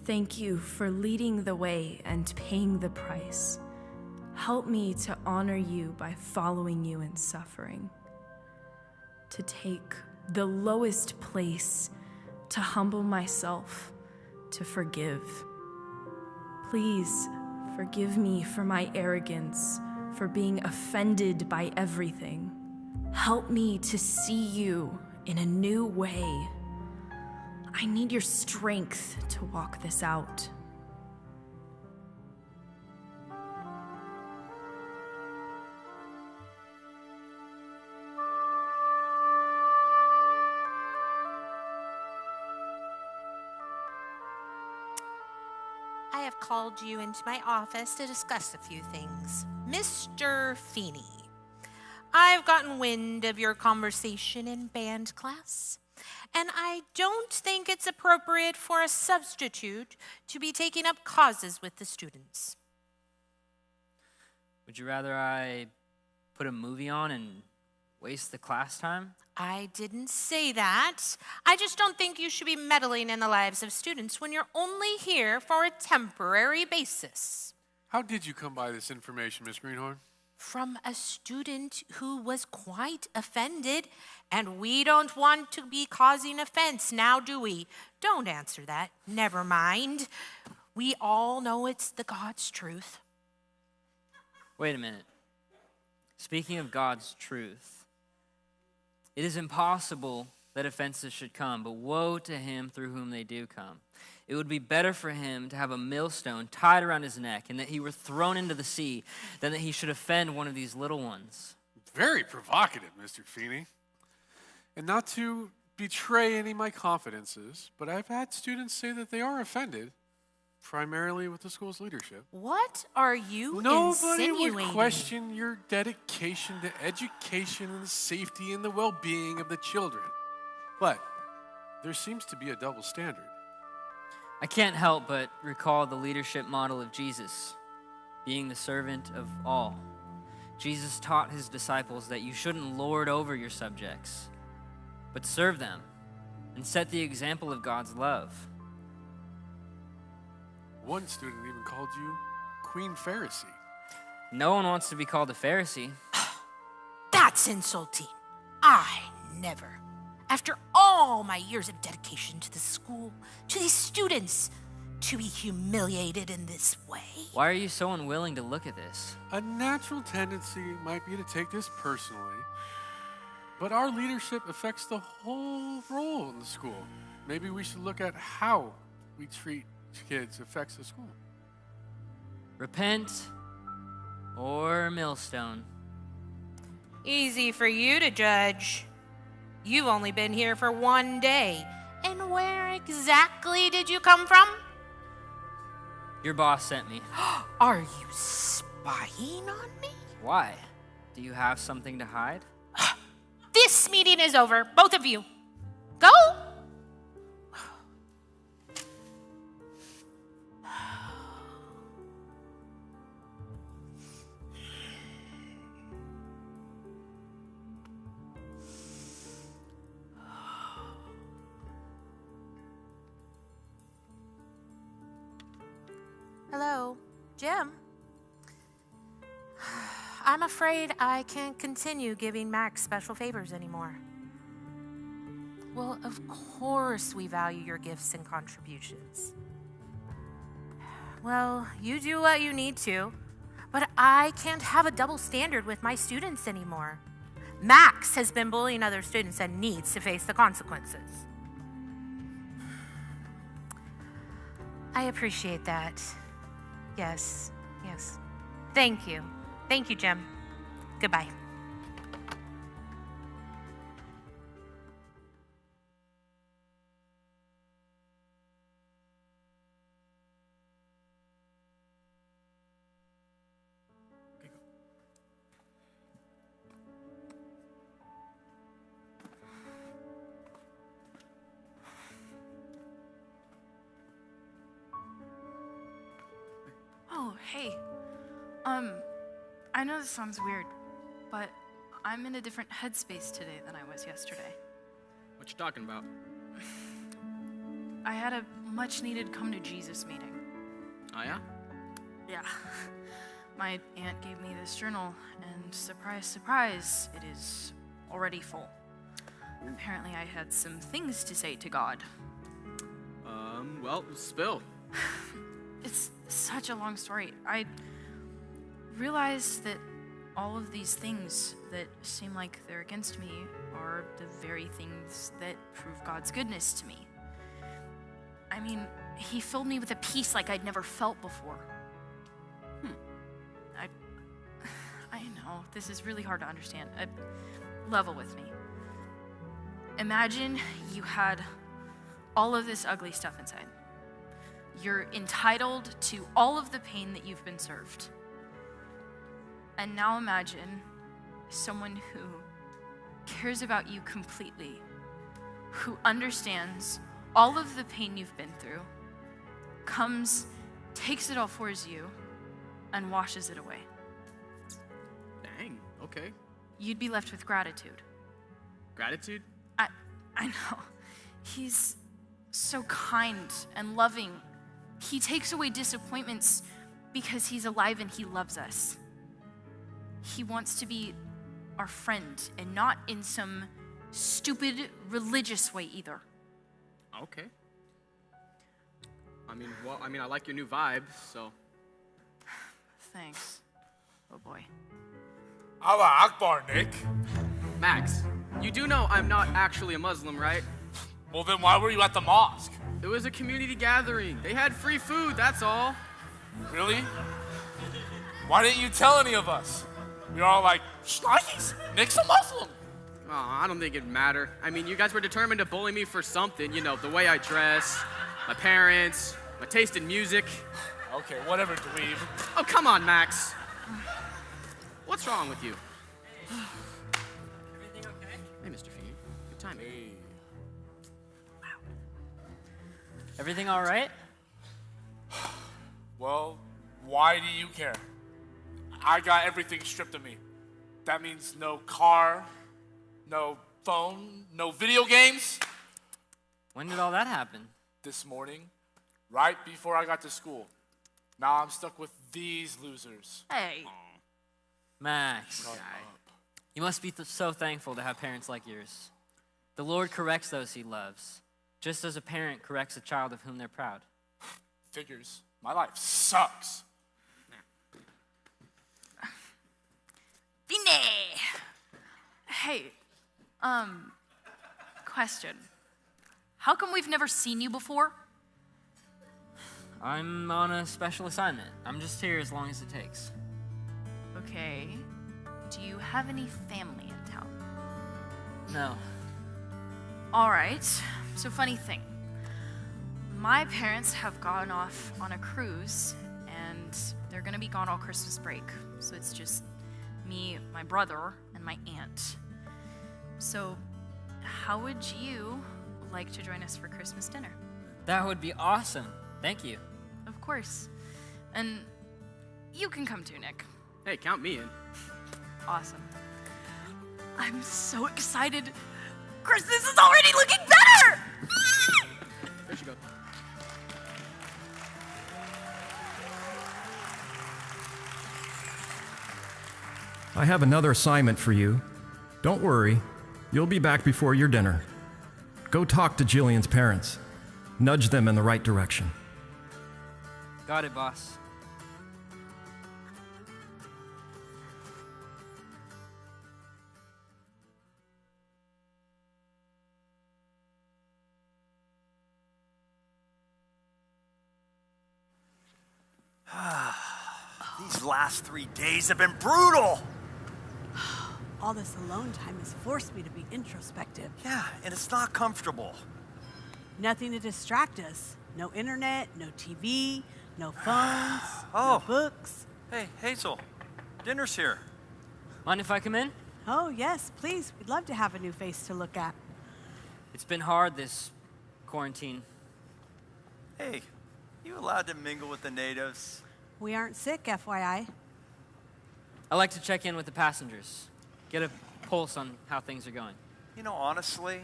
Speaker 14: Thank you for leading the way and paying the price. Help me to honor you by following you in suffering, to take the lowest place, to humble myself, to forgive. Please forgive me for my arrogance, for being offended by everything. Help me to see you in a new way. I need your strength to walk this out.
Speaker 13: I have called you into my office to discuss a few things. Mr. Feeney, I've gotten wind of your conversation in band class, and I don't think it's appropriate for a substitute to be taking up causes with the students.
Speaker 17: Would you rather I put a movie on and waste the class time?
Speaker 13: I didn't say that. I just don't think you should be meddling in the lives of students when you're only here for a temporary basis.
Speaker 11: How did you come by this information, Miss Greenhorn?
Speaker 13: From a student who was quite offended, and we don't want to be causing offense, now do we? Don't answer that. Never mind. We all know it's the God's truth.
Speaker 17: Wait a minute. Speaking of God's truth, it is impossible that offenses should come, but woe to him through whom they do come. It would be better for him to have a millstone tied around his neck and that he were thrown into the sea than that he should offend one of these little ones.
Speaker 11: Very provocative, Mr. Feeney. And not to betray any of my confidences, but I've had students say that they are offended, primarily with the school's leadership.
Speaker 13: What are you
Speaker 11: Nobody
Speaker 13: insinuating?
Speaker 11: would question your dedication to education and the safety and the well-being of the children. But there seems to be a double standard.
Speaker 17: I can't help but recall the leadership model of Jesus, being the servant of all. Jesus taught his disciples that you shouldn't lord over your subjects, but serve them and set the example of God's love.
Speaker 11: One student even called you Queen Pharisee.
Speaker 17: No one wants to be called a Pharisee.
Speaker 13: That's insulting. I never. After all my years of dedication to the school, to these students, to be humiliated in this way.
Speaker 17: Why are you so unwilling to look at this?
Speaker 11: A natural tendency might be to take this personally, but our leadership affects the whole role in the school. Maybe we should look at how we treat kids affects the school.
Speaker 17: Repent or millstone.
Speaker 13: Easy for you to judge. You've only been here for one day. And where exactly did you come from?
Speaker 17: Your boss sent me.
Speaker 13: Are you spying on me?
Speaker 17: Why? Do you have something to hide?
Speaker 13: This meeting is over. Both of you. Go. Hello, Jim. I'm afraid I can't continue giving Max special favors anymore. Well, of course we value your gifts and contributions. Well, you do what you need to, but I can't have a double standard with my students anymore. Max has been bullying other students and needs to face the consequences. I appreciate that. Yes, yes. Thank you. Thank you, Jim. Goodbye.
Speaker 20: Oh, hey. I know this sounds weird, but I'm in a different headspace today than I was yesterday.
Speaker 7: What you talking about?
Speaker 20: I had a much-needed come-to-Jesus meeting.
Speaker 7: Oh, yeah?
Speaker 20: Yeah. My aunt gave me this journal, and surprise, surprise, it is already full. Apparently, I had some things to say to God.
Speaker 7: Well, spill.
Speaker 20: It's such a long story. I realized that all of these things that seem like they're against me are the very things that prove God's goodness to me. I mean, he filled me with a peace like I'd never felt before. I know, this is really hard to understand. Level with me. Imagine you had all of this ugly stuff inside. You're entitled to all of the pain that you've been served. And now imagine someone who cares about you completely, who understands all of the pain you've been through, comes, takes it all for you, and washes it away.
Speaker 7: Dang, okay.
Speaker 20: You'd be left with gratitude.
Speaker 7: Gratitude?
Speaker 20: I know. He's so kind and loving. He takes away disappointments because he's alive and he loves us. He wants to be our friend and not in some stupid religious way either.
Speaker 7: Okay. I like your new vibe, so.
Speaker 20: Thanks. Oh boy.
Speaker 8: Allah Akbar, Nick.
Speaker 7: Max, you do know I'm not actually a Muslim, right?
Speaker 8: Well, then why were you at the mosque?
Speaker 7: It was a community gathering. They had free food, that's all.
Speaker 8: Really? Why didn't you tell any of us? We were all like, Schnikes, Nick's a Muslim.
Speaker 7: Oh, I don't think it'd matter. I mean, you guys were determined to bully me for something. You know, the way I dress, my parents, my taste in music.
Speaker 8: Okay, whatever, dweeb.
Speaker 7: Oh, come on, Max. What's wrong with you?
Speaker 17: Everything okay?
Speaker 7: Hey, Mr. Feeney. Good timing.
Speaker 8: Hey.
Speaker 17: Everything all right?
Speaker 8: Well, why do you care? I got everything stripped of me. That means no car, no phone, no video games.
Speaker 17: When did all that happen?
Speaker 8: This morning, right before I got to school. Now I'm stuck with these losers.
Speaker 20: Hey.
Speaker 17: Max, you must be so thankful to have parents like yours. The Lord corrects those he loves, just as a parent corrects a child of whom they're proud.
Speaker 8: Figures. My life sucks.
Speaker 20: Hey, question. How come we've never seen you before?
Speaker 17: I'm on a special assignment. I'm just here as long as it takes.
Speaker 20: Okay. Do you have any family in town?
Speaker 17: No.
Speaker 20: All right. So funny thing. My parents have gone off on a cruise, and they're gonna be gone all Christmas break. So it's just me, my brother, and my aunt. So how would you like to join us for Christmas dinner?
Speaker 17: That would be awesome. Thank you.
Speaker 20: Of course. And you can come too, Nick.
Speaker 7: Hey, count me in.
Speaker 20: Awesome. I'm so excited. Christmas is already looking better!
Speaker 7: There she goes.
Speaker 12: I have another assignment for you. Don't worry, you'll be back before your dinner. Go talk to Jillian's parents. Nudge them in the right direction.
Speaker 17: Got it, boss.
Speaker 2: These last 3 days have been brutal.
Speaker 4: All this alone time has forced me to be introspective.
Speaker 2: Yeah, and it's not comfortable.
Speaker 4: Nothing to distract us. No internet, no TV, no phones, no books.
Speaker 2: Hey, Hazel, dinner's here.
Speaker 17: Mind if I come in?
Speaker 4: Oh, yes, please. We'd love to have a new face to look at.
Speaker 17: It's been hard, this quarantine.
Speaker 2: Hey, you allowed to mingle with the natives?
Speaker 4: We aren't sick, FYI.
Speaker 17: I like to check in with the passengers, get a pulse on how things are going.
Speaker 2: You know, honestly,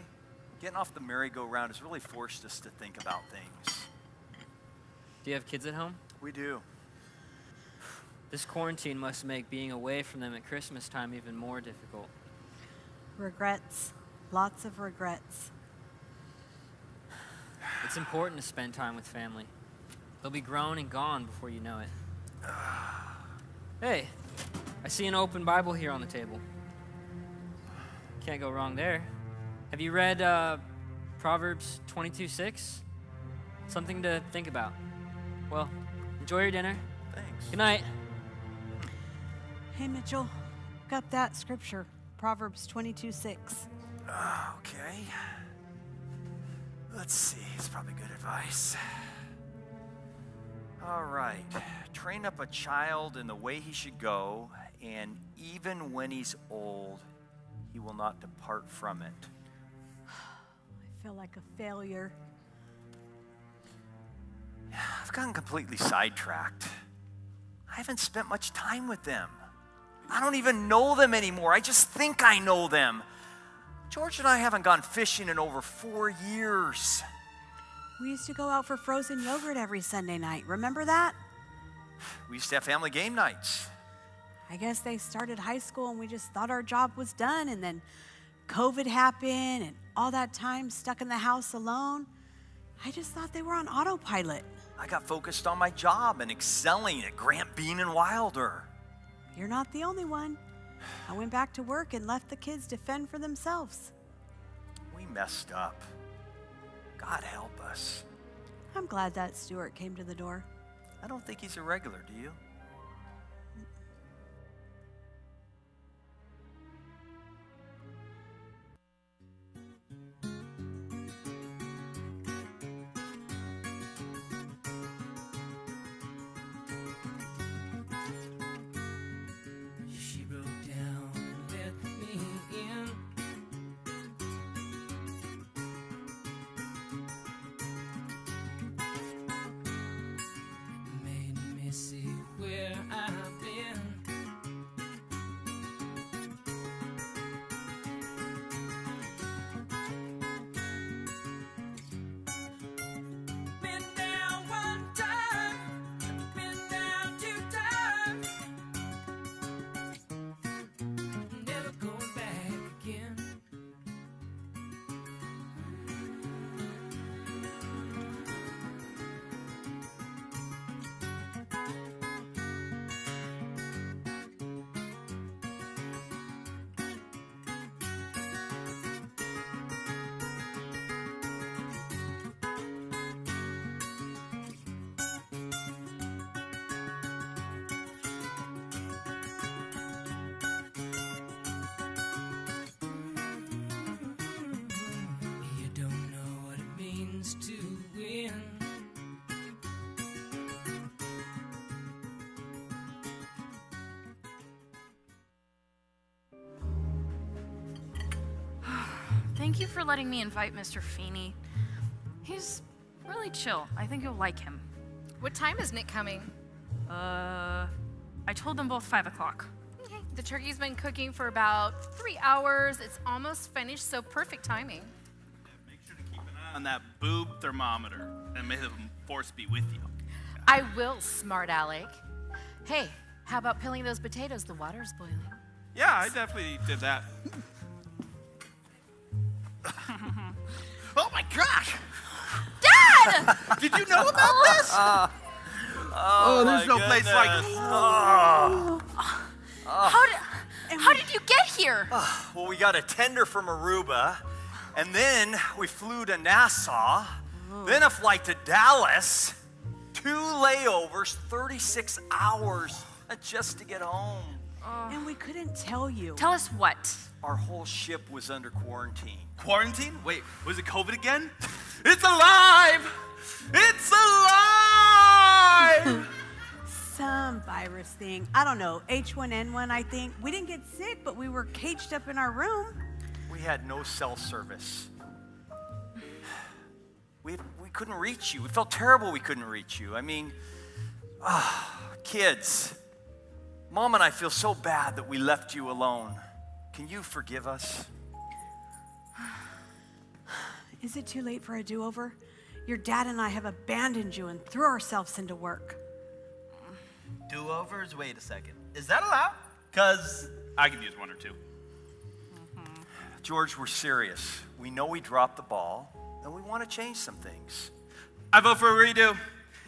Speaker 2: Getting off the merry-go-round has really forced us to think about things.
Speaker 17: Do you have kids at home?
Speaker 2: We do.
Speaker 17: This quarantine must make being away from them at Christmas time even more difficult.
Speaker 4: Regrets. Lots of regrets.
Speaker 17: It's important to spend time with family. They'll be grown and gone before you know it. Hey, I see an open Bible here on the table. Can't go wrong there. Have you read Proverbs 22:6? Something to think about. Well, enjoy your dinner.
Speaker 2: Thanks.
Speaker 17: Good night.
Speaker 4: Hey, Mitchell, look up that scripture, Proverbs 22:6.
Speaker 2: Okay. Let's see. It's probably good advice. All right. Train up a child in the way he should go, and even when he's old, he will not depart from it.
Speaker 4: I feel like a failure.
Speaker 2: I've gotten completely sidetracked. I haven't spent much time with them. I don't even know them anymore. I just think I know them. George and I haven't gone fishing in over 4 years.
Speaker 4: We used to go out for frozen yogurt every Sunday night. Remember that?
Speaker 2: We used to have family game nights.
Speaker 4: I guess they started high school and we just thought our job was done, and then COVID happened and all that time stuck in the house alone. I just thought they were on autopilot.
Speaker 2: I got focused on my job and excelling at Grant Bean and Wilder.
Speaker 4: You're not the only one. I went back to work and left the kids to fend for themselves.
Speaker 2: We messed up. God help us.
Speaker 4: I'm glad that Stuart came to the door.
Speaker 2: I don't think he's a regular, do you?
Speaker 22: She broke down and let me in. Made me see where I've been. Been down one time, been down 2 times. Never going back again. You don't know what it means to win.
Speaker 20: Thank you for letting me invite Mr. Feeney. He's really chill. I think you'll like him.
Speaker 9: What time is Nick coming?
Speaker 20: I told them both 5 o'clock.
Speaker 9: Okay. The turkey's been cooking for about 3 hours. It's almost finished, so perfect timing.
Speaker 3: On that boob thermometer, and may the force be with you.
Speaker 9: I will, smart Alec. Hey, how about peeling those potatoes? The water's boiling.
Speaker 3: Yeah, I definitely did that. Oh my gosh!
Speaker 20: Dad!
Speaker 3: Did you know about this?
Speaker 2: Oh,
Speaker 3: there's no place like
Speaker 2: home.
Speaker 20: How did you get here?
Speaker 2: Well, we got a tender from Aruba, and then we flew to Nassau, then a flight to Dallas, 2 layovers, 36 hours just to get home.
Speaker 4: And we couldn't tell you.
Speaker 20: Tell us what?
Speaker 2: Our whole ship was under quarantine.
Speaker 3: Quarantine? Wait, was it COVID again? It's alive! It's alive!
Speaker 4: Some virus thing. I don't know, H1N1, I think. We didn't get sick, but we were caged up in our room.
Speaker 2: We had no cell service. We couldn't reach you. We felt terrible we couldn't reach you. I mean, kids, Mom and I feel so bad that we left you alone. Can you forgive us?
Speaker 4: Is it too late for a do-over? Your dad and I have abandoned you and threw ourselves into work.
Speaker 3: Do-overs? Wait a second. Is that allowed? Because I could use one or two.
Speaker 2: George, we're serious. We know we dropped the ball, and we want to change some things.
Speaker 3: I vote for a redo.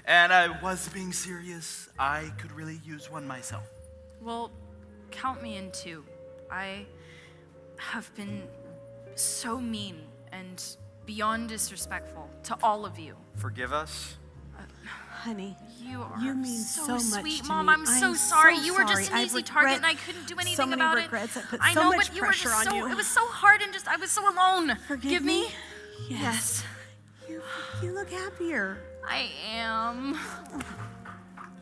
Speaker 3: And I was being serious. I could really use one myself.
Speaker 20: Well, count me in too. I have been so mean and beyond disrespectful to all of you.
Speaker 2: Forgive us?
Speaker 4: Honey,
Speaker 20: you
Speaker 4: mean
Speaker 20: so
Speaker 4: so much
Speaker 20: sweet,
Speaker 4: to
Speaker 20: Mom.
Speaker 4: me.
Speaker 20: I'm so
Speaker 4: I'm
Speaker 20: sorry.
Speaker 4: so
Speaker 20: You were just an
Speaker 4: sorry. I
Speaker 20: easy target, and I
Speaker 4: regret
Speaker 20: couldn't do
Speaker 4: so
Speaker 20: anything
Speaker 4: many
Speaker 20: about
Speaker 4: regrets.
Speaker 20: it.
Speaker 4: I put
Speaker 20: I
Speaker 4: so
Speaker 20: know,
Speaker 4: much
Speaker 20: but you were just
Speaker 4: pressure on
Speaker 20: so.
Speaker 4: you.
Speaker 20: It was so hard, and I was so alone.
Speaker 4: Forgive
Speaker 20: me?
Speaker 4: Yes. You look happier.
Speaker 20: I am.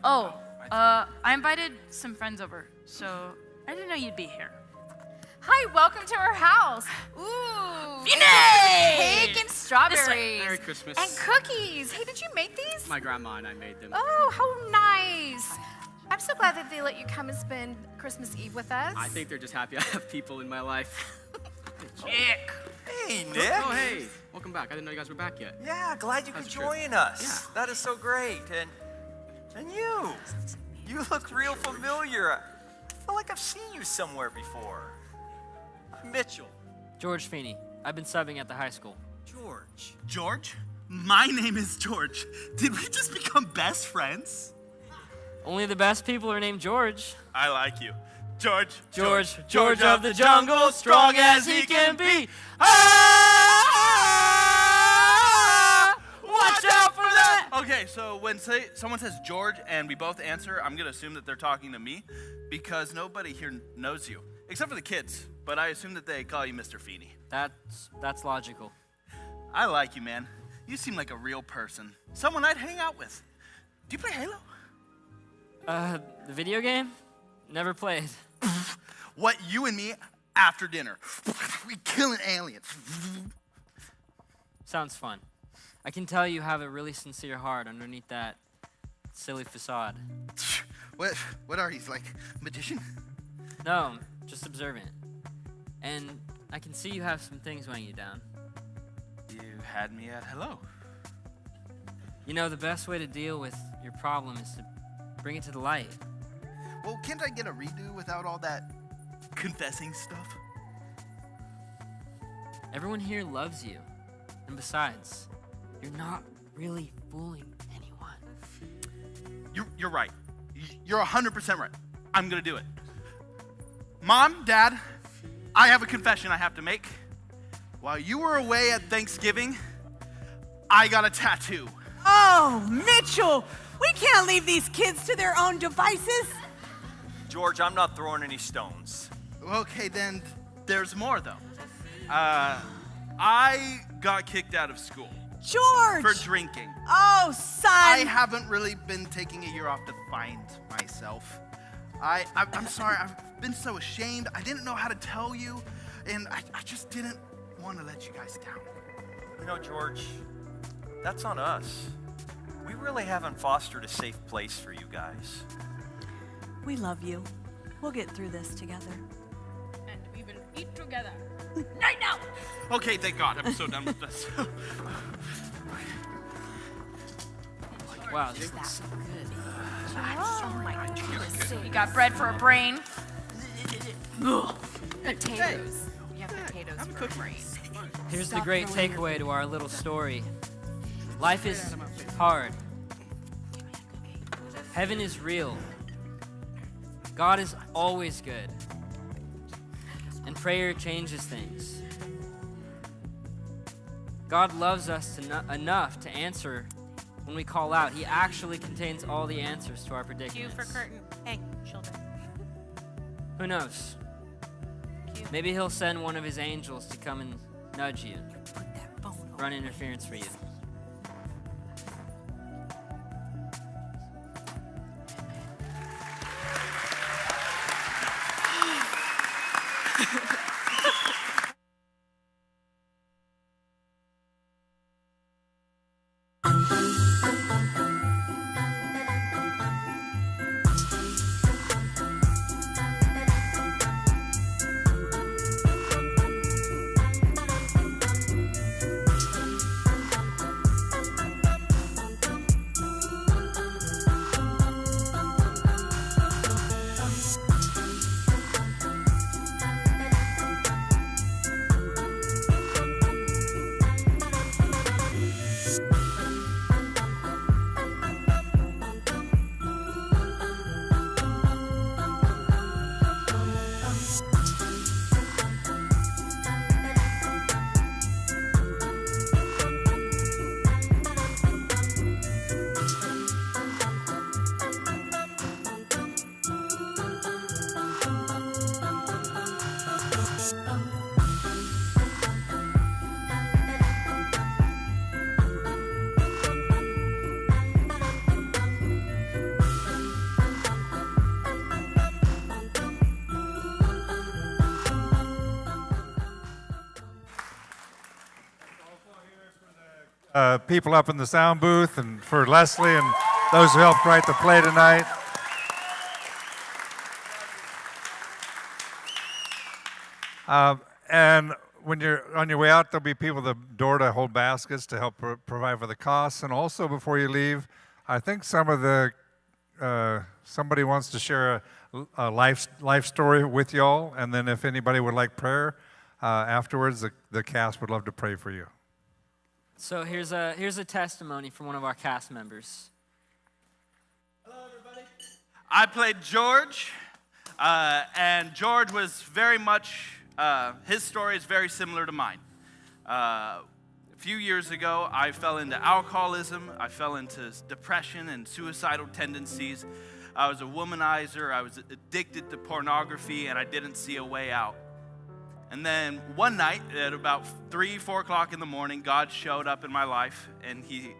Speaker 20: Oh, I invited some friends over, so I didn't know you'd be here.
Speaker 9: Hi, welcome to our house. Ooh, cake and strawberries.
Speaker 7: Merry Christmas.
Speaker 9: And cookies. Hey, did you make these?
Speaker 7: My grandma and I made them.
Speaker 9: Oh, how nice. I'm so glad that they let you come and spend Christmas Eve with us.
Speaker 7: I think they're just happy I have people in my life.
Speaker 2: Nick. Hey, Nick.
Speaker 7: Oh, hey. Welcome back. I didn't know you guys were back yet.
Speaker 2: Yeah, glad you could
Speaker 7: That's true.
Speaker 2: join us. Yeah. That is so great. And you look real familiar. I feel like I've seen you somewhere before. Mitchell.
Speaker 17: George Feeney. I've been subbing at the high school.
Speaker 2: George.
Speaker 3: George? My name is George. Did we just become best friends?
Speaker 17: Only the best people are named George.
Speaker 3: I like you. George
Speaker 17: George of the jungle, strong as he can be. Watch out for that!
Speaker 3: Okay, so when someone says George and we both answer, I'm going to assume that they're talking to me because nobody here knows you, except for the kids. But I assume that they call you Mr. Feeney.
Speaker 17: That's logical.
Speaker 3: I like you, man. You seem like a real person. Someone I'd hang out with. Do you play Halo?
Speaker 17: The video game? Never played.
Speaker 3: What, you and me after dinner? We killing aliens.
Speaker 17: Sounds fun. I can tell you have a really sincere heart underneath that silly facade.
Speaker 3: What are you, like magician?
Speaker 17: No, just observant. And I can see you have some things weighing you down.
Speaker 3: You had me at hello.
Speaker 17: You know, the best way to deal with your problem is to bring it to the light.
Speaker 3: Well, can't I get a redo without all that confessing stuff?
Speaker 17: Everyone here loves you. And besides, you're not really fooling anyone.
Speaker 3: You're right. You're 100% right. I'm going to do it. Mom, Dad, I have a confession I have to make. While you were away at Thanksgiving, I got a tattoo.
Speaker 4: Oh, Mitchell, we can't leave these kids to their own devices.
Speaker 2: George, I'm not throwing any stones.
Speaker 3: Okay, then there's more, though. I got kicked out of school.
Speaker 4: George!
Speaker 3: For drinking.
Speaker 4: Oh, son!
Speaker 3: I haven't really been taking a year off to find myself. I'm sorry, I've been so ashamed. I didn't know how to tell you, and I just didn't want to let you guys down.
Speaker 2: You know, George, that's on us. We really haven't fostered a safe place for you guys.
Speaker 4: We love you. We'll get through this together.
Speaker 20: And we will eat together. Right now!
Speaker 3: Okay, thank God. I'm so done with this.
Speaker 17: Wow, this looks so good.
Speaker 20: Oh my goodness. You got bread for a brain?
Speaker 9: Potatoes. You have potatoes for a brain.
Speaker 17: Here's the great takeaway to our little story. Life is hard. Heaven is real. God is always good. And prayer changes things. God loves us enough to answer when we call out. He actually contains all the answers to our predicaments.
Speaker 13: Cue for curtain. Hey, children.
Speaker 17: Who knows? Maybe he'll send one of his angels to come and nudge you, run interference for you.
Speaker 1: people up in the sound booth, and for Leslie and those who helped write the play tonight. And when you're on your way out, there'll be people at the door to hold baskets to help provide for the costs. And also, before you leave, I think somebody wants to share a life story with y'all. And then if anybody would like prayer afterwards, the cast would love to pray for you.
Speaker 17: So here's a testimony from one of our cast members.
Speaker 3: I played George, and George was very much, his story is very similar to mine. A few years ago, I fell into alcoholism, I fell into depression and suicidal tendencies. I was a womanizer, I was addicted to pornography, and I didn't see a way out. And then one night, at about 3, 4 o'clock in the morning, God showed up in my life, and He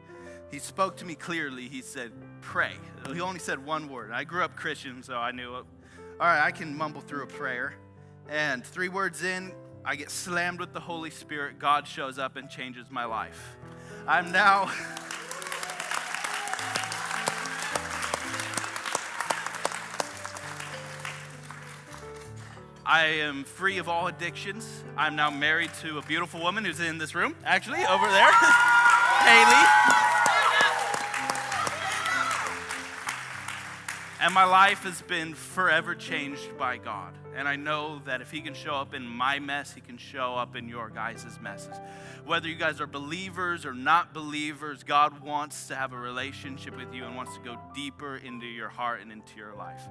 Speaker 3: spoke to me clearly. He said, pray. He only said one word. I grew up Christian, so I knew, all right, I can mumble through a prayer. And 3 words in, I get slammed with the Holy Spirit. God shows up and changes my life. I'm now... I am free of all addictions. I'm now married to a beautiful woman who's in this room, actually, over there, Haley. And my life has been forever changed by God. And I know that if He can show up in my mess, He can show up in your guys' messes. Whether you guys are believers or not believers, God wants to have a relationship with you and wants to go deeper into your heart and into your life.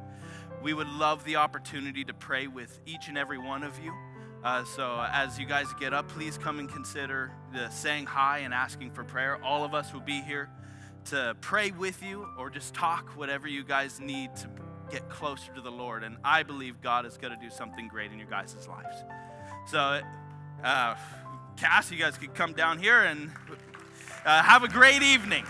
Speaker 3: We would love the opportunity to pray with each and every one of you. So as you guys get up, please come and consider saying hi and asking for prayer. All of us will be here to pray with you or just talk, whatever you guys need to get closer to the Lord. And I believe God is going to do something great in your guys' lives. So, Cass, you guys could come down here and have a great evening.